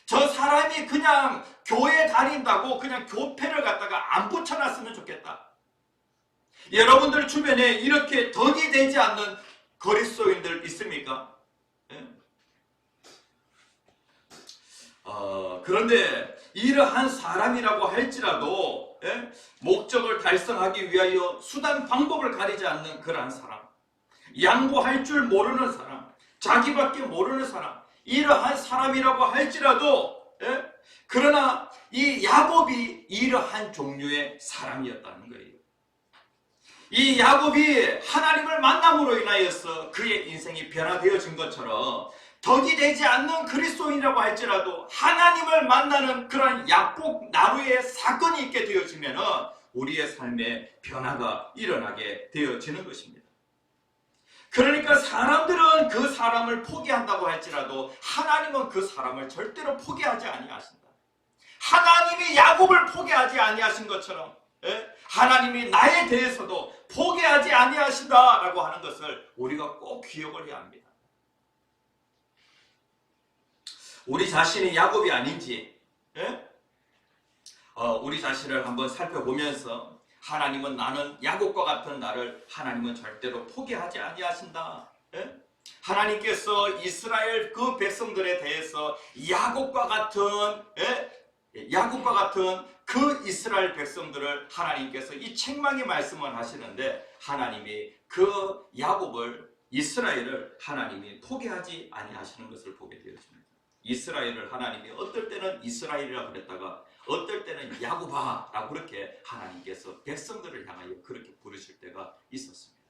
저 사람이 그냥 교회 다닌다고 그냥 교패를 갖다가 안 붙여놨으면 좋겠다. 여러분들 주변에 이렇게 덕이 되지 않는 그리스도인들 있습니까? 그런데 이러한 사람이라고 할지라도 목적을 달성하기 위하여 수단 방법을 가리지 않는 그러한 사람, 양보할 줄 모르는 사람, 자기밖에 모르는 사람, 이러한 사람이라고 할지라도 그러나 이 야곱이 이러한 종류의 사람이었다는 거예요. 이 야곱이 하나님을 만남으로 인하여서 그의 인생이 변화되어진 것처럼 덕이 되지 않는 그리스도인이라고 할지라도 하나님을 만나는 그런 약복 나루의 사건이 있게 되어지면 우리의 삶에 변화가 일어나게 되어지는 것입니다. 그러니까 사람들은 그 사람을 포기한다고 할지라도 하나님은 그 사람을 절대로 포기하지 아니하신다. 하나님이 야곱을 포기하지 아니하신 것처럼 하나님이 나에 대해서도 포기하지 아니하신다라고 하는 것을 우리가 꼭 기억을 해야 합니다. 우리 자신이 야곱이 아닌지 우리 자신을 한번 살펴보면서 하나님은 나는 야곱과 같은 나를 하나님은 절대로 포기하지 아니하신다. 하나님께서 이스라엘 그 백성들에 대해서 야곱과 같은 그 이스라엘 백성들을 하나님께서 이 책망의 말씀을 하시는데 하나님이 그 야곱을 이스라엘을 하나님이 포기하지 아니하시는 것을 보게 되었습니다. 이스라엘을 하나님이 어떨 때는 이스라엘이라고 그랬다가 어떨 때는 야곱아 라고 그렇게 하나님께서 백성들을 향하여 그렇게 부르실 때가 있었습니다.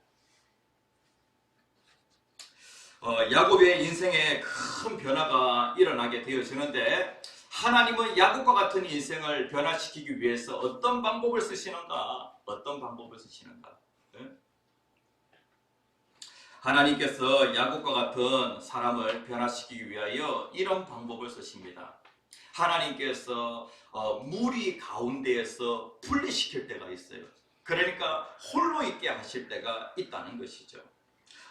야곱의 인생에 큰 변화가 일어나게 되어지는데 하나님은 야곱과 같은 인생을 변화시키기 위해서 어떤 방법을 쓰시는가? 어떤 방법을 쓰시는가? 하나님께서 야곱과 같은 사람을 변화시키기 위하여 이런 방법을 쓰십니다. 하나님께서 무리 가운데에서 분리시킬 때가 있어요. 그러니까 홀로 있게 하실 때가 있다는 것이죠.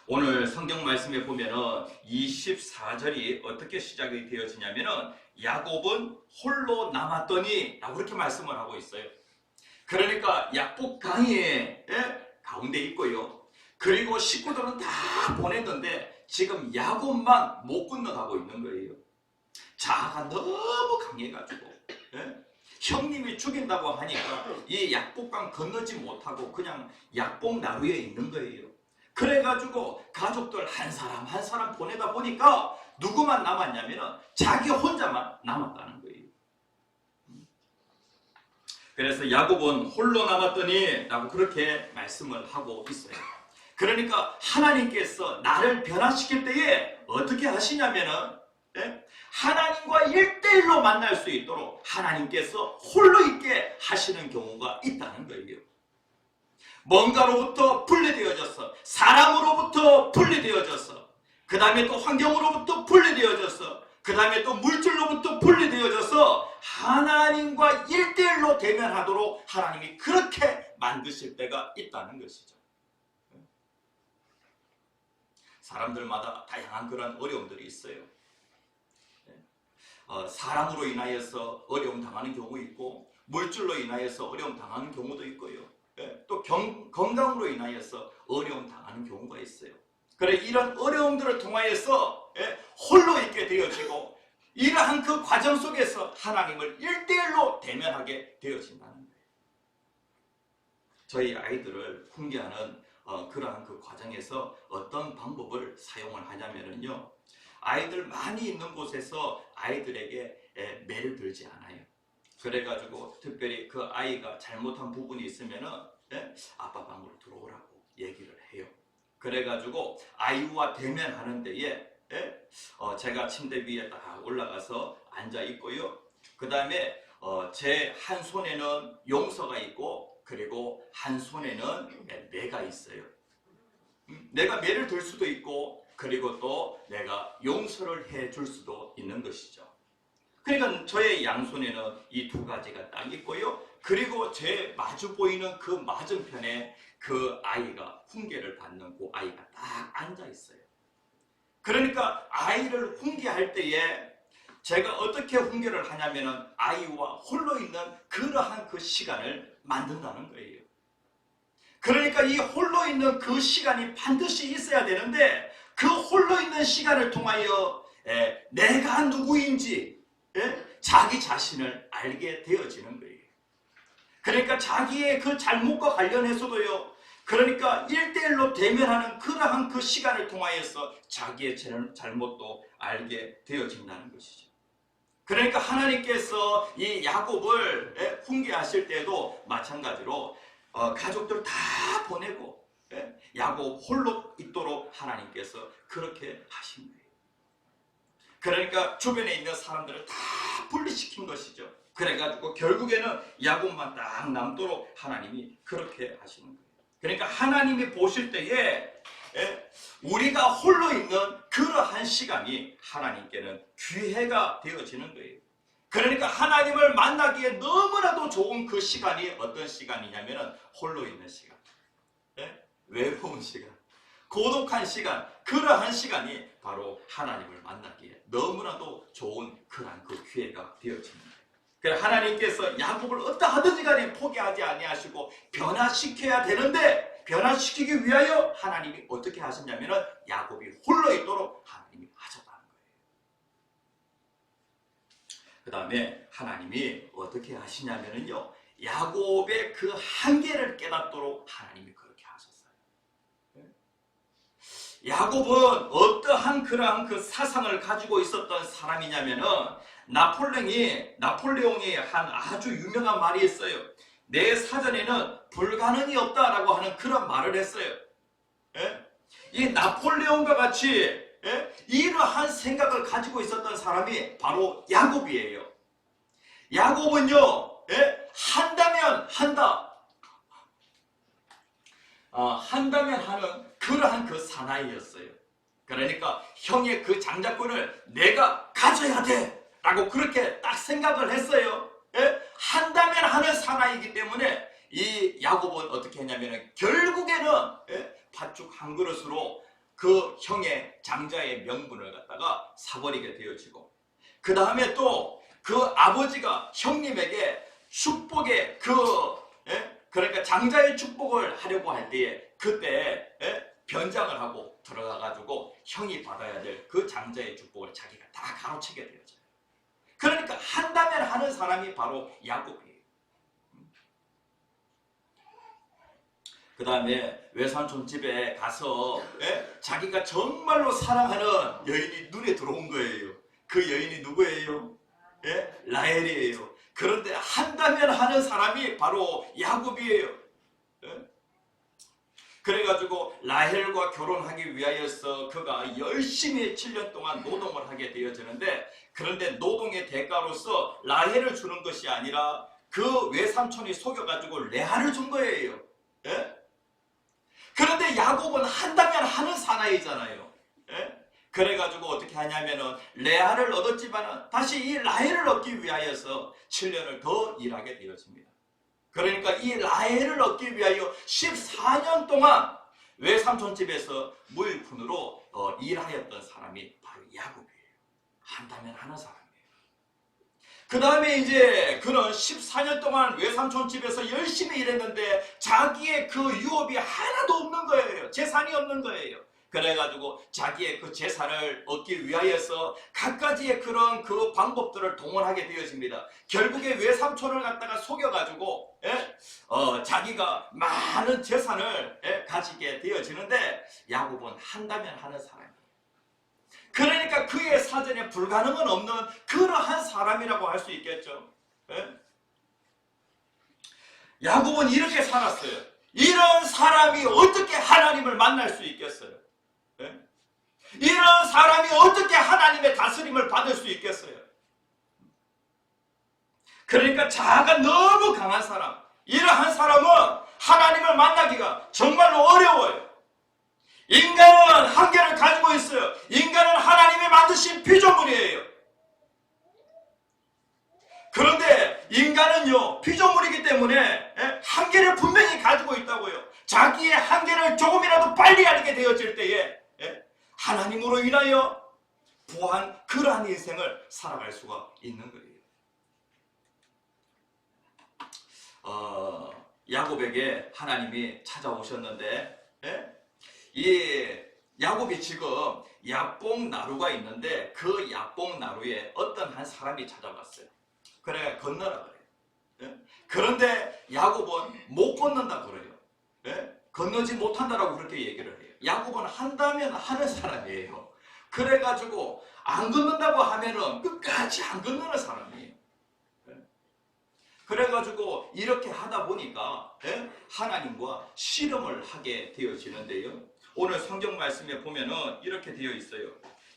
오늘 성경 말씀에 보면은 24절이 어떻게 시작이 되어지냐면은 야곱은 홀로 남았더니 라고 그렇게 말씀을 하고 있어요. 그러니까 야복 강의 가운데 있고요. 그리고 식구들은 다 보냈는데 지금 야곱만 못 건너가고 있는 거예요. 자아가 너무 강해가지고 형님이 죽인다고 하니까 이 약복강 건너지 못하고 그냥 약복 나루에 있는 거예요. 그래가지고 가족들 한 사람 한 사람 보내다 보니까 누구만 남았냐면 자기 혼자만 남았다는 거예요. 그래서 야곱은 홀로 남았더니 라고 그렇게 말씀을 하고 있어요. 그러니까 하나님께서 나를 변화시킬 때에 어떻게 하시냐면은 하나님과 1대1로 만날 수 있도록 하나님께서 홀로 있게 하시는 경우가 있다는 거예요. 뭔가로부터 분리되어져서 사람으로부터 분리되어져서 그 다음에 또 환경으로부터 분리되어져서 그 다음에 또 물질로부터 분리되어져서 하나님과 1대1로 대면하도록 하나님이 그렇게 만드실 때가 있다는 것이죠. 사람들마다 다양한 그런 어려움들이 있어요. 사람으로 인하여서 어려움 당하는 경우 있고 물질로 인하여서 어려움 당하는 경우도 있고요. 또 건강으로 인하여서 어려움 당하는 경우가 있어요. 그래 이런 어려움들을 통하여서 홀로 있게 되어지고 이러한 그 과정 속에서 하나님을 1대1로 대면하게 되어진다는 거예요. 저희 아이들을 훈계하는 그러한 그 과정에서 어떤 방법을 사용을 하냐면요. 아이들 많이 있는 곳에서 아이들에게 매를 들지 않아요. 그래가지고 특별히 그 아이가 잘못한 부분이 있으면은 아빠 방으로 들어오라고 얘기를 해요. 그래가지고 아이와 대면하는 데에 제가 침대 위에 딱 올라가서 앉아 있고요. 그 다음에 제 한 손에는 용서가 있고 그리고 한 손에는 매가 있어요. 내가 매를 들 수도 있고 그리고 또 내가 용서를 해줄 수도 있는 것이죠. 그러니까 저의 양손에는 이 두 가지가 딱 있고요. 그리고 제 마주 보이는 그 맞은편에 그 아이가 훈계를 받는 그 아이가 딱 앉아 있어요. 그러니까 아이를 훈계할 때에 제가 어떻게 훈계를 하냐면은 아이와 홀로 있는 그러한 그 시간을 만든다는 거예요. 그러니까 이 홀로 있는 그 시간이 반드시 있어야 되는데 그 홀로 있는 시간을 통하여 내가 누구인지 자기 자신을 알게 되어지는 거예요. 그러니까 자기의 그 잘못과 관련해서도요. 그러니까 1대1로 대면하는 그러한 그 시간을 통하여서 자기의 잘못도 알게 되어진다는 것이죠. 그러니까 하나님께서 이 야곱을 훈계하실 때도 마찬가지로 가족들 다 보내고 야곱 홀로 있도록 하나님께서 그렇게 하신 거예요. 그러니까 주변에 있는 사람들을 다 분리시킨 것이죠. 그래가지고 결국에는 야곱만 딱 남도록 하나님이 그렇게 하시는 거예요. 그러니까 하나님이 보실 때에 우리가 홀로 있는 그러한 시간이 하나님께는 기회가 되어지는 거예요. 그러니까 하나님을 만나기에 너무나도 좋은 그 시간이 어떤 시간이냐면 홀로 있는 시간, 외로운 시간, 고독한 시간, 그러한 시간이 바로 하나님을 만나기에 너무나도 좋은 그러한 그 기회가 되어집니다. 그래서 하나님께서 야곱을 어떠하든지 간에 포기하지 아니하시고 변화시켜야 되는데, 변화시키기 위하여 하나님이 어떻게 하셨냐면 야곱이 홀로 있도록 하나님이 하셨다는 거예요. 그 다음에 하나님이 어떻게 하시냐면요, 야곱의 그 한계를 깨닫도록 하나님이 그렇게 하셨어요. 야곱은 어떠한 그러한 그 사상을 가지고 있었던 사람이냐면은 나폴레옹이 한 아주 유명한 말이 있어요. 내 사전에는 불가능이 없다라고 하는 그런 말을 했어요. 이 나폴레옹과 같이 이러한 생각을 가지고 있었던 사람이 바로 야곱이에요. 야곱은요, 한다면 한다, 한다면 하는 그러한 그 사나이였어요. 그러니까 형의 그 장자권을 내가 가져야 돼 라고 그렇게 딱 생각을 했어요. 한다면 하는 사나이이기 때문에 이 야곱은 어떻게 했냐면 결국에는 팥죽 한 그릇으로 그 형의 장자의 명분을 갖다가 사버리게 되어지고, 그 다음에 또 그 아버지가 형님에게 축복의 그러니까 장자의 축복을 하려고 할 때에 그때 변장을 하고 들어가가지고 형이 받아야 될 그 장자의 축복을 자기가 다 가로채게 되어져요. 그러니까 한다면 하는 사람이 바로 야곱이에요. 그 다음에 외삼촌 집에 가서 자기가 정말로 사랑하는 여인이 눈에 들어온 거예요. 그 여인이 누구예요? 라헬이에요. 그런데 한다면 하는 사람이 바로 야곱이에요. 그래가지고 라헬과 결혼하기 위하여서 그가 열심히 7년 동안 노동을 하게 되어지는데, 그런데 노동의 대가로서 라헬을 주는 것이 아니라 그 외삼촌이 속여가지고 레아를 준 거예요. 그런데 야곱은 한다면 하는 사나이잖아요. 그래가지고 어떻게 하냐면은 레아를 얻었지만은 다시 이 라헬을 얻기 위하여서 7년을 더 일하게 되어집니다. 그러니까 이 라헬을 얻기 위하여 14년 동안 외삼촌 집에서 무일푼으로 일하였던 사람이 바로 야곱이에요. 한다면 하는 사람이에요. 그 다음에 이제 그는 14년 동안 외삼촌 집에서 열심히 일했는데 자기의 그 유업이 하나도 없는 거예요. 재산이 없는 거예요. 그래가지고 자기의 그 재산을 얻기 위하여서 갖가지의 그런 그 방법들을 동원하게 되어집니다. 결국에 외삼촌을 갖다가 속여가지고 자기가 많은 재산을 가지게 되어지는데, 야곱은 한다면 하는 사람이에요. 그러니까 그의 사전에 불가능은 없는 그러한 사람이라고 할 수 있겠죠. 야곱은 이렇게 살았어요. 이런 사람이 어떻게 하나님을 만날 수 있겠어요? 이런 사람이 어떻게 하나님의 다스림을 받을 수 있겠어요? 그러니까 자아가 너무 강한 사람, 이러한 사람은 하나님을 만나기가 정말로 어려워요. 인간은 한계를 가지고 있어요. 인간은 하나님이 만드신 피조물이에요. 그런데 인간은요, 피조물이기 때문에 한계를 분명히 가지고 있다고요. 자기의 한계를 조금이라도 빨리 알게 되어질 때에 하나님으로 인하여 부한 그러한 인생을 살아갈 수가 있는 거예요. 야곱에게 하나님이 찾아오셨는데, 이 야곱이 지금 야뽕 나루가 있는데 그 야뽕 나루에 어떤 한 사람이 찾아갔어요. 그래, 건너라 그래요. 그런데 야곱은 못 건넌다 그래요. 건너지 못한다라고 그렇게 얘기를 해요. 야곱은 한다면 하는 사람이에요. 그래가지고 안 건넌다고 하면은 끝까지 안 건너는 사람이에요. 그래가지고 이렇게 하다 보니까 하나님과 씨름을 하게 되어지는데요. 오늘 성경 말씀에 보면은 이렇게 되어 있어요.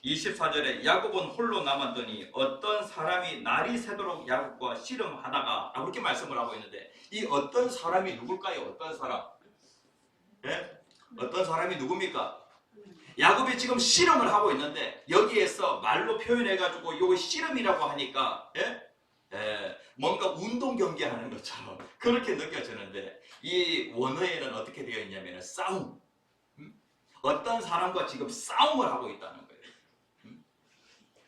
24절에 야곱은 홀로 남았더니 어떤 사람이 날이 새도록 야곱과 씨름하다가 이렇게 말씀을 하고 있는데, 이 어떤 사람이 누굴까요? 어떤 사람? 어떤 사람이 누굽니까? 야곱이 지금 씨름을 하고 있는데 여기에서 말로 표현해가지고 이거 씨름이라고 하니까 뭔가 운동 경기하는 것처럼 그렇게 느껴지는데 이 원어에는 어떻게 되어 있냐면 싸움. 어떤 사람과 지금 싸움을 하고 있다는 거예요.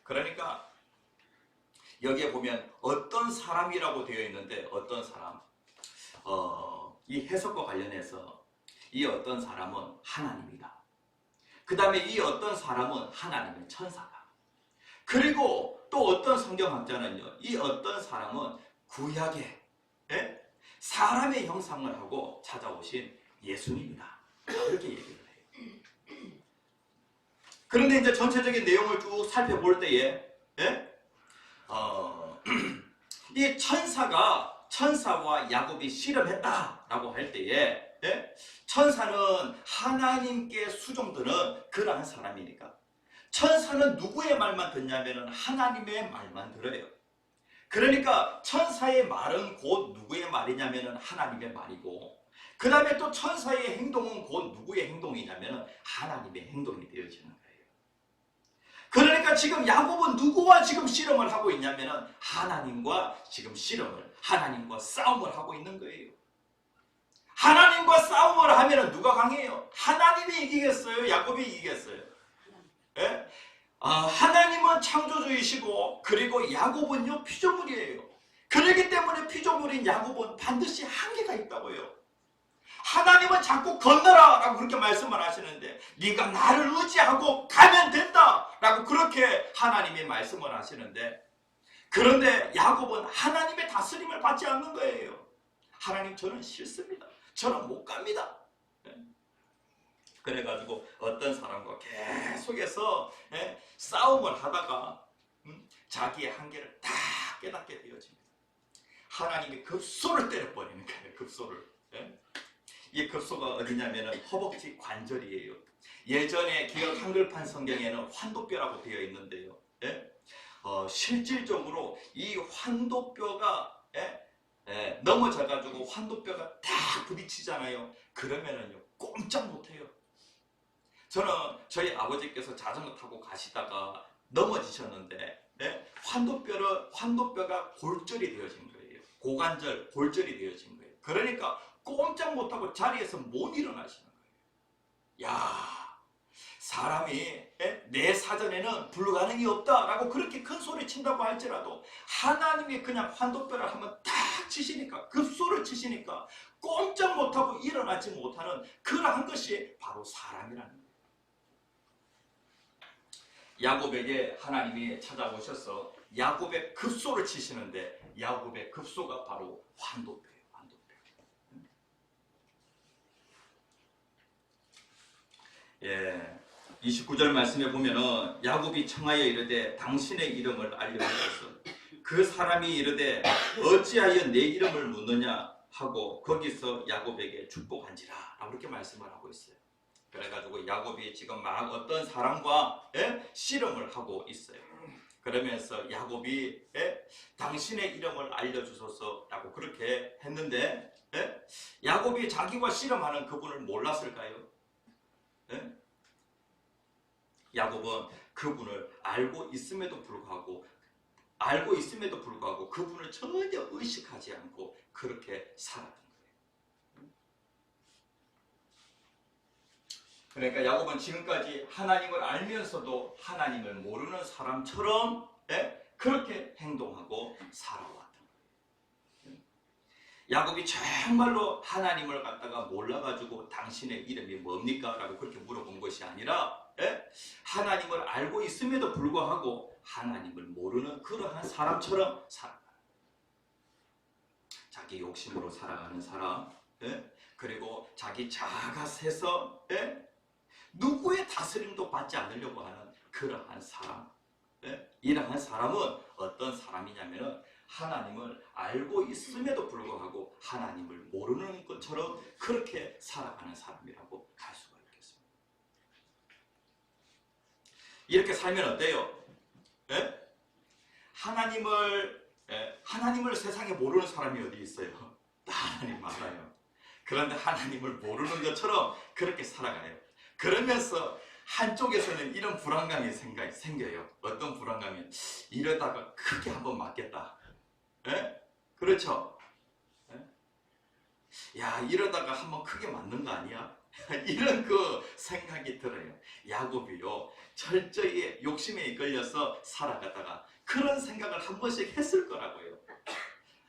그러니까 여기에 보면 어떤 사람이라고 되어 있는데 어떤 사람 이 해석과 관련해서 이 어떤 사람은 하나님이다. 그 다음에 이 어떤 사람은 하나님의 천사다. 그리고 또 어떤 성경학자는요, 이 어떤 사람은 구약의 사람의 형상을 하고 찾아오신 예수님이다. 그렇게 얘기를 해요. 그런데 이제 전체적인 내용을 쭉 살펴볼 때에 이 천사와 야곱이 씨름했다라고 할 때에 천사는 하나님께 수종드는 그러한 사람이니까 천사는 누구의 말만 듣냐면 하나님의 말만 들어요. 그러니까 천사의 말은 곧 누구의 말이냐면 하나님의 말이고 그 다음에 또 천사의 행동은 곧 누구의 행동이냐면 하나님의 행동이 되어지는 거예요. 그러니까 지금 야곱은 누구와 지금 씨름을 하고 있냐면 하나님과 지금 하나님과 싸움을 하고 있는 거예요. 하나님과 싸움을 하면 누가 강해요? 하나님이 이기겠어요? 야곱이 이기겠어요? 하나님은 창조주이시고 그리고 야곱은요 피조물이에요. 그렇기 때문에 피조물인 야곱은 반드시 한계가 있다고요. 하나님은 자꾸 건너라 라고 그렇게 말씀을 하시는데 네가 나를 의지하고 가면 된다 라고 그렇게 하나님이 말씀을 하시는데 그런데 야곱은 하나님의 다스림을 받지 않는 거예요. 하나님 저는 싫습니다. 저는 못 갑니다. 그래가지고 어떤 사람과 계속해서 싸움을 하다가 자기의 한계를 다 깨닫게 되어집니다. 하나님이 급소를 때려버리는 거예요. 급소를. 이 급소가 어디냐면 허벅지 관절이에요. 예전에 기억 한글판 성경에는 환도뼈라고 되어 있는데요. 실질적으로 이 환도뼈가 넘어져가지고 환도뼈가 딱 부딪히잖아요. 그러면은요 꼼짝 못해요. 저는 저희 아버지께서 자전거 타고 가시다가 넘어지셨는데 환도뼈가 골절이 되어진 거예요. 고관절 골절이 되어진 거예요. 그러니까 꼼짝 못하고 자리에서 못 일어나시는 거예요. 야, 사람이 내 사전에는 불가능이 없다라고 그렇게 큰 소리 친다고 할지라도 하나님이 그냥 환도뼈를 한번 딱 치시니까 급소를 치시니까 꼼짝 못하고 일어나지 못하는 그러한 것이 바로 사람이라는 거예요. 야곱에게 하나님이 찾아오셔서 야곱의 급소를 치시는데 야곱의 급소가 바로 환도뼈예요. 29절 말씀에 보면은 야곱이 청하여 이르되 당신의 이름을 알려주소서. 그 사람이 이르되 어찌하여 내 이름을 묻느냐 하고 거기서 야곱에게 축복한지라 라고 이렇게 말씀을 하고 있어요. 그래가지고 야곱이 지금 막 어떤 사람과 씨름을 하고 있어요. 그러면서 야곱이 당신의 이름을 알려주소서 라고 그렇게 했는데 야곱이 자기와 씨름하는 그분을 몰랐을까요? 야곱은 그분을 알고 있음에도 불구하고 그분을 전혀 의식하지 않고 그렇게 살았던 거예요. 그러니까 야곱은 지금까지 하나님을 알면서도 하나님을 모르는 사람처럼 그렇게 행동하고 살아왔던 거예요. 야곱이 정말로 하나님을 갖다가 몰라가지고 당신의 이름이 뭡니까? 라고 그렇게 물어본 것이 아니라 하나님을 알고 있음에도 불구하고 하나님을 모르는 그러한 사람처럼 살아가는 자기 욕심으로 살아가는 사람 그리고 자기 자아가세서 누구의 다스림도 받지 않으려고 하는 그러한 사람 이러한 사람은 어떤 사람이냐면 하나님을 알고 있음에도 불구하고 하나님을 모르는 것처럼 그렇게 살아가는 사람이라고 할 수가 있겠습니다. 이렇게 살면 어때요? 하나님을 세상에 모르는 사람이 어디 있어요? 하나님 알아요. 그런데 하나님을 모르는 것처럼 그렇게 살아가요. 그러면서 한쪽에서는 이런 불안감이 생겨요. 어떤 불안감이? 이러다가 크게 한번 맞겠다. 예? 그렇죠? 예? 야, 이러다가 한번 크게 맞는 거 아니야? 이런 그 생각이 들어요. 야곱이요, 철저히 욕심에 이끌려서 살아가다가 그런 생각을 한 번씩 했을 거라고요.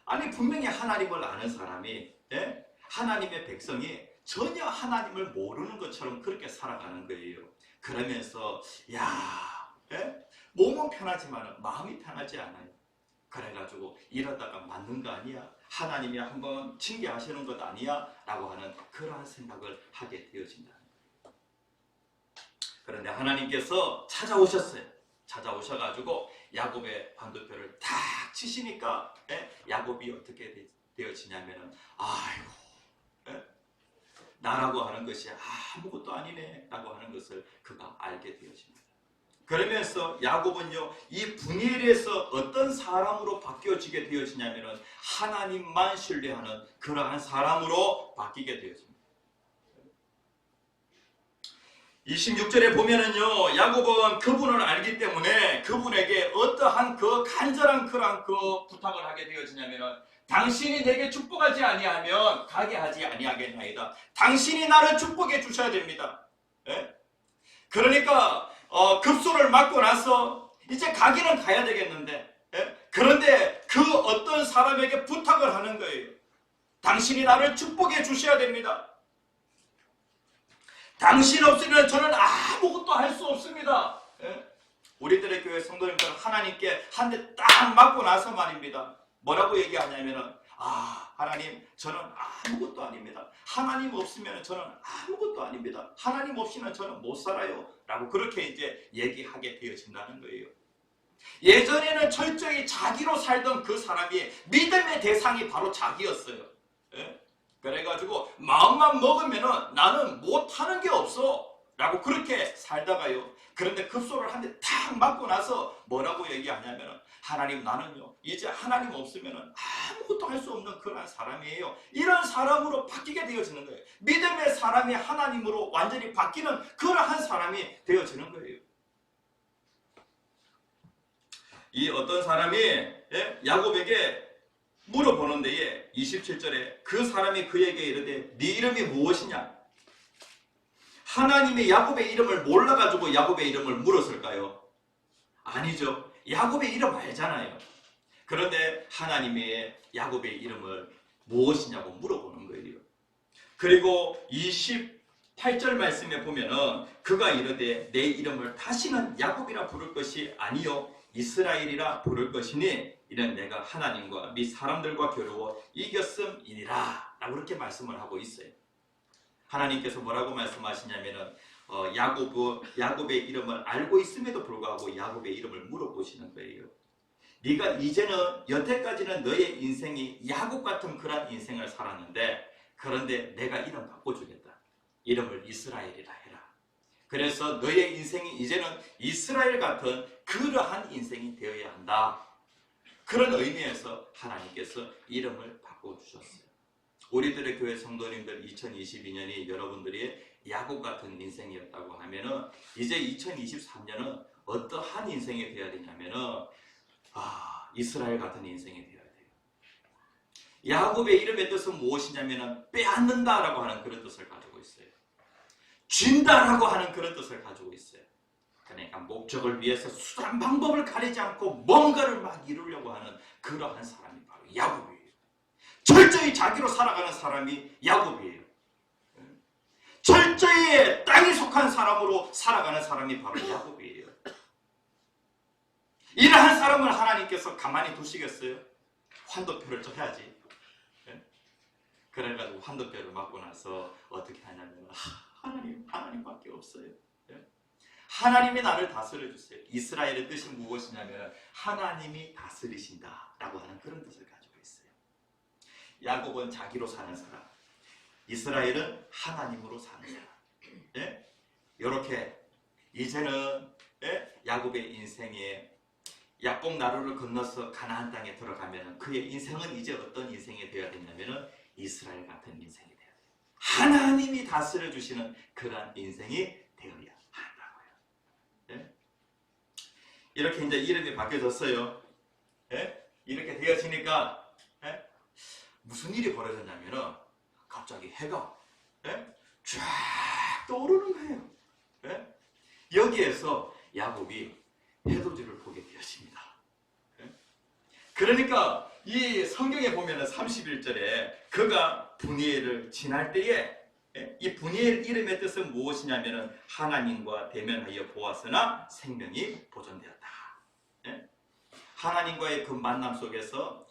아니, 분명히 하나님을 아는 사람이, 예? 하나님의 백성이 전혀 하나님을 모르는 것처럼 그렇게 살아가는 거예요. 그러면서 야, 예? 몸은 편하지만 마음이 편하지 않아요. 그래가지고 이러다가 맞는 거 아니야? 하나님이 한번 징계하시는 것 아니야? 라고 하는 그러한 생각을 하게 되어진다. 그런데 하나님께서 찾아오셨어요. 찾아오셔가지고 야곱의 반도표를 탁 치시니까, 예? 야곱이 어떻게 되어지냐면은, 아이고, 예? 나라고 하는 것이 아무것도 아니네 라고 하는 것을 그가 알게 되어집니다. 그러면서 야곱은요, 이 분이엘에서 어떤 사람으로 바뀌어지게 되어지냐면은 하나님만 신뢰하는 그러한 사람으로 바뀌게 되어집니다. 26절에 보면은요, 야곱은 그분을 알기 때문에 그분에게 어떠한 그 간절한 그러한 그 부탁을 하게 되어지냐면은, 당신이 내게 축복하지 아니하면 가게 하지 아니하겠나이다. 당신이 나를 축복해 주셔야 됩니다. 예? 그러니까 급소를 맞고 나서 이제 가기는 가야 되겠는데, 예? 그런데 그 어떤 사람에게 부탁을 하는 거예요. 당신이 나를 축복해 주셔야 됩니다. 당신 없으면 저는 아무것도 할 수 없습니다. 예? 우리들의 교회 성도님들 하나님께 한 대 딱 맞고 나서 말입니다. 뭐라고 얘기하냐면은, 하나님, 저는 아무것도 아닙니다. 하나님 없으면 저는 아무것도 아닙니다. 하나님 없이는 저는 못 살아요. 라고 그렇게 이제 얘기하게 되어진다는 거예요. 예전에는 철저히 자기로 살던 그 사람이 믿음의 대상이 바로 자기였어요. 예? 그래가지고 마음만 먹으면은 나는 못하는 게 없어. 라고 그렇게 살다가요. 그런데 급소를 한 대 탁 맞고 나서 뭐라고 얘기하냐면은, 하나님, 나는요 이제 하나님 없으면 아무것도 할 수 없는 그런 사람이에요. 이런 사람으로 바뀌게 되어지는 거예요. 믿음의 사람이 하나님으로 완전히 바뀌는 그러한 사람이 되어지는 거예요. 이 어떤 사람이, 예? 야곱에게 물어보는 데에 27절에 그 사람이 그에게 이르되 네 이름이 무엇이냐? 하나님이 야곱의 이름을 몰라가지고 야곱의 이름을 물었을까요? 아니죠. 야곱의 이름 알잖아요. 그런데 하나님이 야곱의 이름을 무엇이냐고 물어보는 거예요. 그리고 28절 말씀에 보면은 그가 이르되 내 이름을 다시는 야곱이라 부를 것이 아니요 이스라엘이라 부를 것이니 이는 내가 하나님과 및 사람들과 겨루어 이겼음이니라 라고 그렇게 말씀을 하고 있어요. 하나님께서 뭐라고 말씀하시냐면은 야곱의 이름을 알고 있음에도 불구하고 야곱의 이름을 물어보시는 거예요. 네가 이제는 여태까지는 너의 인생이 야곱 같은 그런 인생을 살았는데, 그런데 내가 이름 바꿔주겠다. 이름을 이스라엘이라 해라. 그래서 너의 인생이 이제는 이스라엘 같은 그러한 인생이 되어야 한다. 그런 의미에서 하나님께서 이름을 바꿔주셨어요. 우리들의 교회 성도님들 2022년이 여러분들이 야곱 같은 인생이었다고 하면은 이제 2023년은 어떠한 인생이 되어야 되냐면은 이스라엘 같은 인생이 되어야 돼요. 야곱의 이름의 뜻은 무엇이냐면은 빼앗는다라고 하는 그런 뜻을 가지고 있어요. 쥔다라고 하는 그런 뜻을 가지고 있어요. 그러니까 목적을 위해서 수단 방법을 가리지 않고 뭔가를 막 이루려고 하는 그러한 사람이 바로 야곱이에요. 철저히 자기로 살아가는 사람이 야곱이에요. 철저히 땅에 속한 사람으로 살아가는 사람이 바로 야곱이에요. 이러한 사람을 하나님께서 가만히 두시겠어요? 환도표를 쳐야지. 그래가지고 환도표를 맞고 나서 어떻게 하냐면 하나님밖에 없어요. 하나님이 나를 다스려 주세요. 이스라엘의 뜻이 무엇이냐면 하나님이 다스리신다 라고 하는 그런 뜻을 가지고 있어요. 야곱은 자기로 사는 사람, 이스라엘은 하나님으로 사는 사람. 이렇게 이제는 야곱의 인생에 야복 나루를 건너서 가나안 땅에 들어가면 그의 인생은 이제 어떤 인생이 되어야 되냐면 이스라엘 같은 인생이 되어야 돼요. 하나님이 다스려 주시는 그러한 인생이 되어야 한다고. 예? 이렇게 이제 이름이 바뀌어졌어요. 예? 이렇게 되어지니까 예? 무슨 일이 벌어졌냐면은 갑자기 해가 예? 쫙 떠오르는 거예요. 예? 여기에서 야곱이 해돋이를 보게 되었습니다. 예? 그러니까 이 성경에 보면은 31절에 그가 분이엘을 지날 때에 예? 이 분이엘 이름의 뜻은 무엇이냐면은 하나님과 대면하여 보았으나 생명이 보존되었다. 예? 하나님과의 그 만남 속에서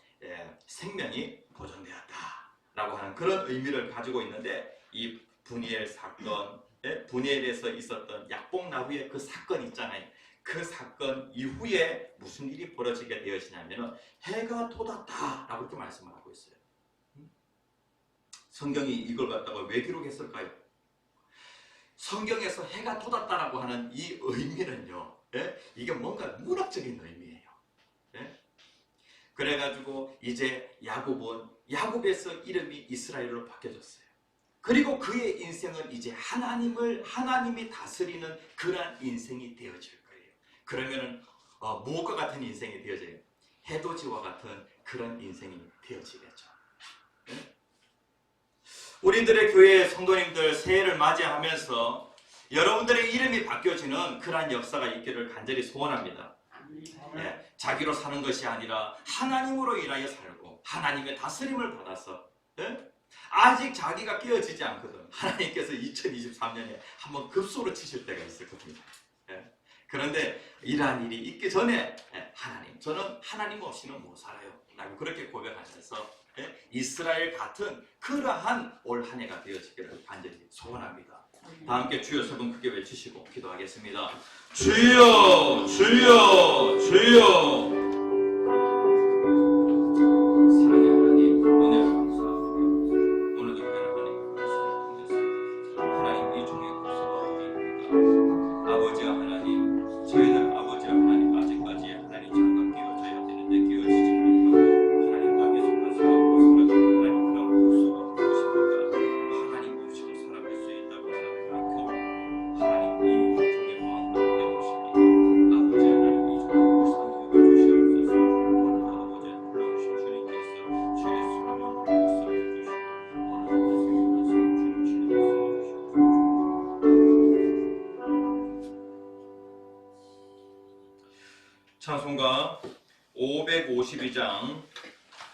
생명이 보존되었다라고 하는 그런 의미를 가지고 있는데 이 분이엘 사건, 분이엘에서 있었던 약복나루의 그 사건 있잖아요. 그 사건 이후에 무슨 일이 벌어지게 되어지냐면 해가 돋았다라고 이렇게 말씀을 하고 있어요. 성경이 이걸 갖다가 왜 기록했을까요? 성경에서 해가 돋았다라고 하는 이 의미는요, 이게 뭔가 문학적인 의미예요. 그래가지고 이제 야곱에서 이름이 이스라엘로 바뀌어졌어요. 그리고 그의 인생은 이제 하나님이 다스리는 그러한 인생이 되어질 거예요. 그러면은 무엇과 같은 인생이 되어져요? 해돋이와 같은 그런 인생이 되어지겠죠. 우리들의 교회 성도님들 새해를 맞이하면서 여러분들의 이름이 바뀌어지는 그러한 역사가 있기를 간절히 소원합니다. 자기로 사는 것이 아니라 하나님으로 인하여 살고 하나님의 다스림을 받아서 아직 자기가 깨어지지 않거든. 하나님께서 2023년에 한번 급소로 치실 때가 있을 겁니다. 그런데 이러한 일이 있기 전에 하나님, 저는 하나님 없이는 못 살아요 라고 그렇게 고백하셔서 이스라엘 같은 그러한 올 한 해가 되어지기를 간절히 소원합니다. 다 함께 주여 세 번 크게 외치시고 기도하겠습니다. 주여 주여 주여. 사랑의 하나님, 은혜를 감사합니다. 오늘도 하나님 말씀을 통해서 하나님 이 종의 국소가 어디입니까? 아버지와 하나님, 저희는 아버지와 하나님 아직까지 하나님 장갑 끼워져야 되는데 끼워지지 못하고 하나님 땅에 속한 사람으로 살아가는 하나님 그런 국소가 무엇입니까? 하나님 없이도 살아갈 수 있다고 하는 그런 하나님 이 종의 마음을 내주시니 아버지 하나님 이 종의 불쌍히 여겨주시옵소서. 오늘도 아버지 불러오신 주님께서 주의 수련을 불러서 해주시고 오늘도 생명하신 주님께서 찬송가 552장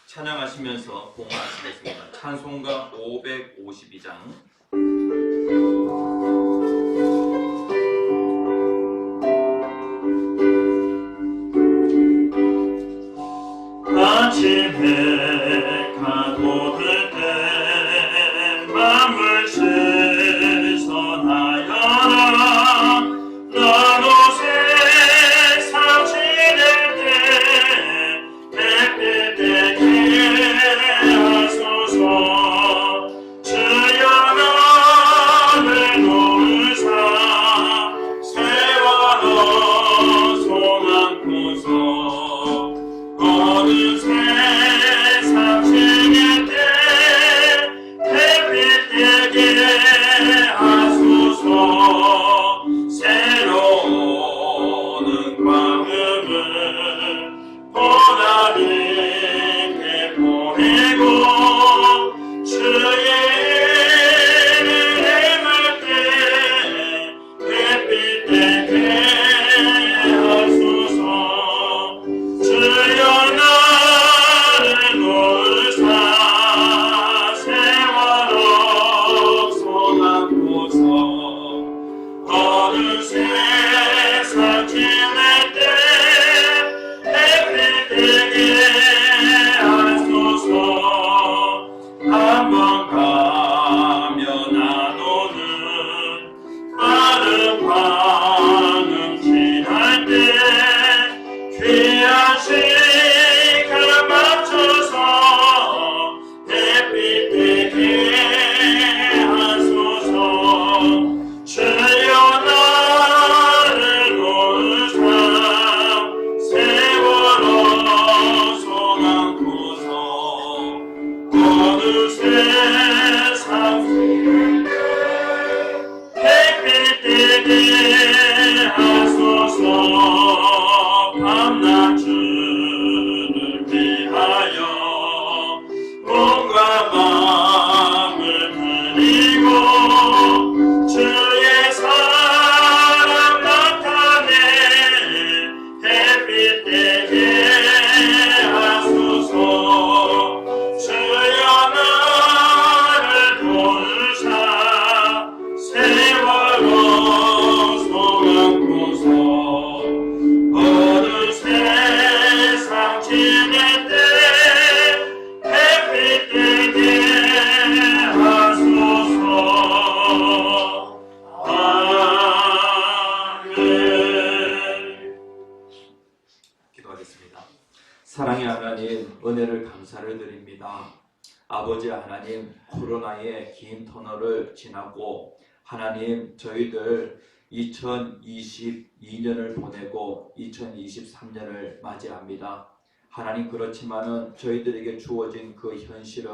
찬양하시면서 봉헌하시겠습니다. 찬송가 552장. 아침에 가도될 때 맘을 신선하여라. 나로 세상 지낼 때 햇빛 되게 하소서. 주여 나를 도우사 세월호 손 안고서 어느 세상 은혜를 감사를 드립니다. 아버지 하나님, 코로나의 긴 터널을 지나고 하나님 저희들 2022년을 보내고 2023년을 맞이합니다. 하나님, 그렇지만은 저희들에게 주어진 그 현실은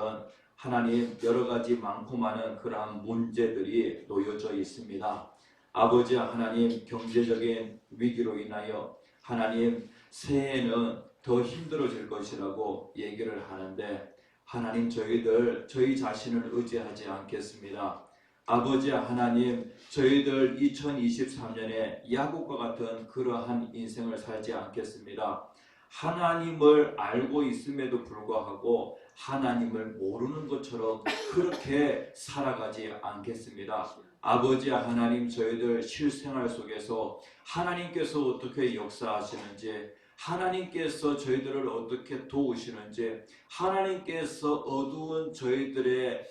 하나님 여러 가지 많고 많은 그러한 문제들이 놓여져 있습니다. 아버지 하나님, 경제적인 위기로 인하여 하나님 새해에는 더 힘들어질 것이라고 얘기를 하는데 하나님, 저희 자신을 의지하지 않겠습니다. 아버지 하나님, 저희들 2023년에 야곱과 같은 그러한 인생을 살지 않겠습니다. 하나님을 알고 있음에도 불구하고 하나님을 모르는 것처럼 그렇게 살아가지 않겠습니다. 아버지 하나님, 저희들 실생활 속에서 하나님께서 어떻게 역사하시는지, 하나님께서 저희들을 어떻게 도우시는지, 하나님께서 어두운 저희들의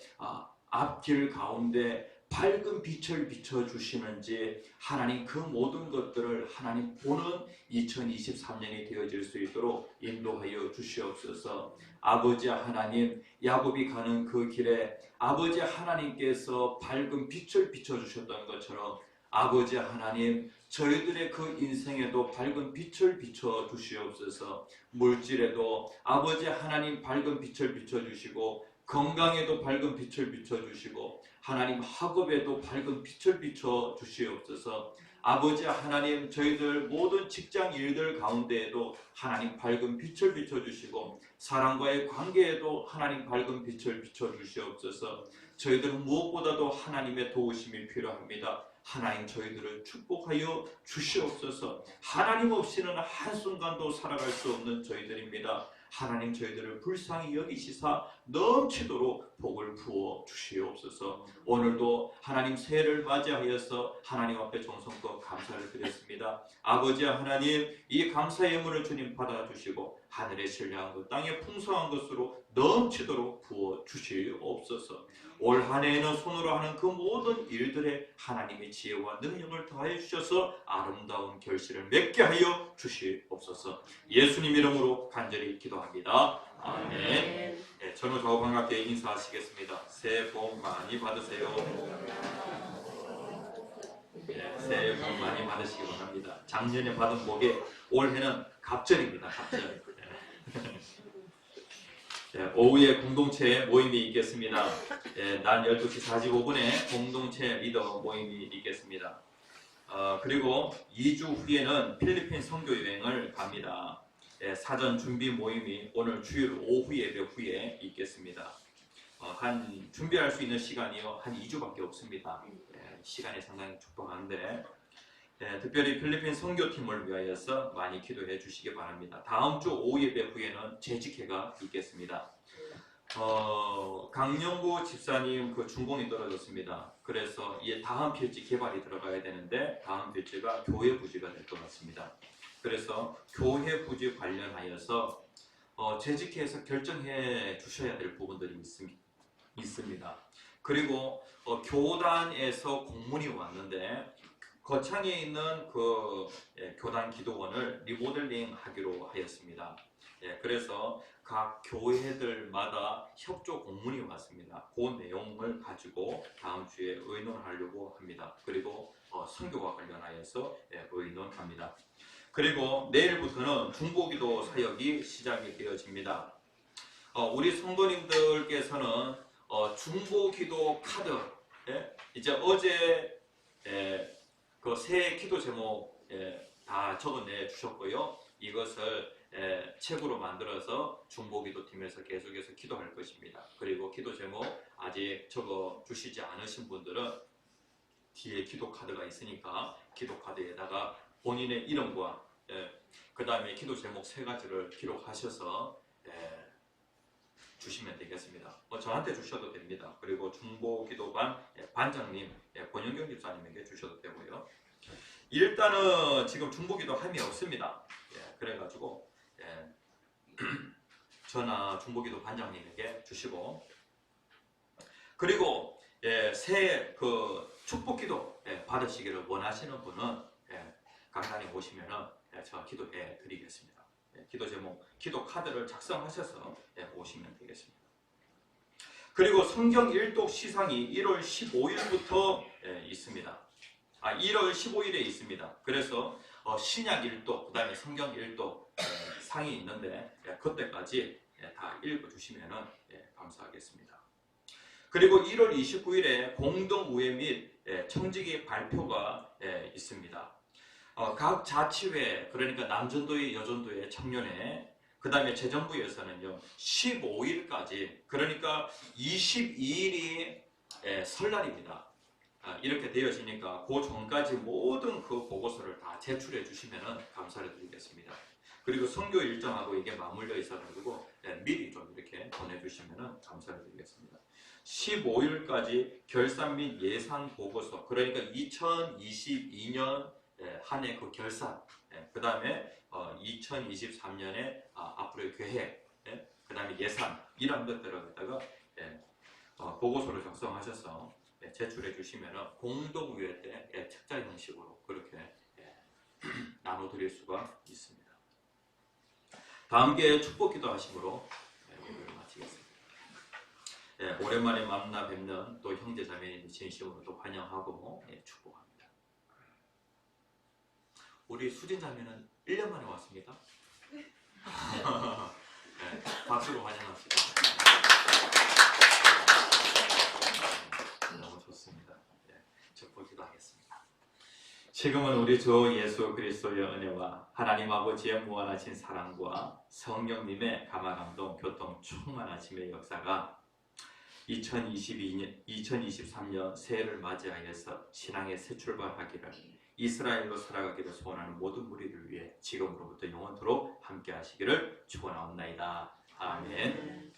앞길 가운데 밝은 빛을 비춰주시는지, 하나님 그 모든 것들을 하나님 보는 2023년이 되어질 수 있도록 인도하여 주시옵소서. 아버지 하나님, 야곱이 가는 그 길에 아버지 하나님께서 밝은 빛을 비춰주셨던 것처럼 아버지 하나님, 저희들의 그 인생에도 밝은 빛을 비춰주시옵소서. 물질에도 아버지 하나님 밝은 빛을 비춰주시고, 건강에도 밝은 빛을 비춰주시고, 하나님 학업에도 밝은 빛을 비춰주시옵소서. 아버지 하나님, 저희들 모든 직장 일들 가운데에도 하나님 밝은 빛을 비춰주시고, 사람과의 관계에도 하나님 밝은 빛을 비춰주시옵소서. 저희들은 무엇보다도 하나님의 도우심이 필요합니다. 하나님, 저희들을 축복하여 주시옵소서. 하나님 없이는 한순간도 살아갈 수 없는 저희들입니다. 하나님, 저희들을 불쌍히 여기시사 넘치도록 복을 부어 주시옵소서. 오늘도 하나님 새해를 맞이하여서 하나님 앞에 정성껏 감사를 드렸습니다. 아버지 하나님, 이 감사의 예물을 주님 받아주시고 하늘에 신뢰한 것, 땅에 풍성한 것으로 넘치도록 부어 주시옵소서. 올 한 해에는 손으로 하는 그 모든 일들에 하나님의 지혜와 능력을 더하여 주셔서 아름다운 결실을 맺게 하여 주시옵소서. 예수님 이름으로 간절히 기도합니다. 아멘. 네, 젊은 좌우 반갑게 인사하시겠습니다. 새해 복 많이 받으세요. 네, 새해 복 많이 받으시기 바랍니다. 작년에 받은 복에 올해는 갑절입니다. 갑절. 네, 오후에 공동체 모임이 있겠습니다. 네, 날 12시 45분에 공동체 리더 모임이 있겠습니다. 그리고 2주 후에는 필리핀 선교 여행을 갑니다. 네, 사전 준비 모임이 오늘 주일 오후 예배 후에 있겠습니다. 한 준비할 수 있는 시간이요, 한 2주밖에 없습니다. 네, 시간이 상당히 촉박한데 특별히 필리핀 선교팀을 위하여서 많이 기도해 주시기 바랍니다. 다음 주 오후 예배 후에는 재직회가 있겠습니다. 강영구 집사님 그 중공이 떨어졌습니다. 그래서 이 다음 필지 개발이 들어가야 되는데 다음 필지가 교회 부지가 될 것 같습니다. 그래서 교회 부지 관련하여서 재직회에서 결정해 주셔야 될 부분들이 있습니다. 그리고 교단에서 공문이 왔는데 거창에 있는 그 교단 기도원을 리모델링 하기로 하였습니다. 그래서 각 교회들마다 협조 공문이 왔습니다. 그 내용을 가지고 다음 주에 의논하려고 합니다. 그리고 선교와 관련하여서 의논합니다. 그리고 내일부터는 중보기도 사역이 시작이 되어집니다. 우리 성도님들께서는 중보기도 카드, 이제 어제 그 새 기도 제목 다 적어내 주셨고요. 이것을 책으로 만들어서 중보기도팀에서 계속해서 기도할 것입니다. 그리고 기도 제목 아직 적어 주시지 않으신 분들은 뒤에 기도 카드가 있으니까 기도 카드에다가 본인의 이름과 그 다음에 기도 제목 3가지를 기록하셔서 주시면 되겠습니다. 저한테 주셔도 됩니다. 그리고 중보기도반 반장님 권영경 집사님에게 주셔도 되고요. 일단은 지금 중보기도 함이 없습니다. 그래가지고 전화 중보기도 반장님에게 주시고, 그리고 새해 그 축복기도 받으시기를 원하시는 분은 강단에 오시면은 제가 기도해 드리겠습니다. 기도 제목, 기도 카드를 작성하셔서 오시면 되겠습니다. 그리고 성경 일독 시상이 1월 15일부터 있습니다. 1월 15일에 있습니다. 그래서 신약 일독, 그 다음에 성경 일독 상이 있는데 그때까지 다 읽어주시면 감사하겠습니다. 그리고 1월 29일에 공동우회 및 청지기 발표가 있습니다. 각 자치회, 그러니까 남전도회, 여전도회, 청년회, 그 다음에 재정부에서는요 15일까지, 그러니까 22일이 설날입니다. 이렇게 되어지니까 그 전까지 모든 그 보고서를 다 제출해 주시면 감사를 드리겠습니다. 그리고 선교 일정하고 이게 맞물려 있어가지고 미리 좀 이렇게 보내주시면 감사를 드리겠습니다. 15일까지 결산 및 예산 보고서, 그러니까 2022년 한 해 그 결산, 그 다음에 2023년에 앞으로의 계획, 그 다음에 예산, 이런 것들을 갖다가 보고서를 작성하셔서 제출해 주시면 공동우회 때 책자 형식으로 그렇게 나눠드릴 수가 있습니다. 다음 게 축복기도 하심으로 예배를 마치겠습니다. 오랜만에 만나 뵙는 또 형제자매님 진심으로 또 환영하고 축복합니다. 우리 수진자매는 1년 만에 왔습니까? 박수로 환영합시다. 너무 좋습니다. 축복기도 하겠습니다. 지금은 우리 주 예수 그리스도의 은혜와 하나님 아버지의 무한하신 사랑과 성령님의 감화감동 교통 충만하심의 역사가 2023년 새해를 맞이하여서 신앙의 새 출발하기를, 이스라엘로 살아가기를 소원하는 모든 무리를 위해 지금으로부터 영원토록 함께 하시기를 축원하옵나이다. 아멘.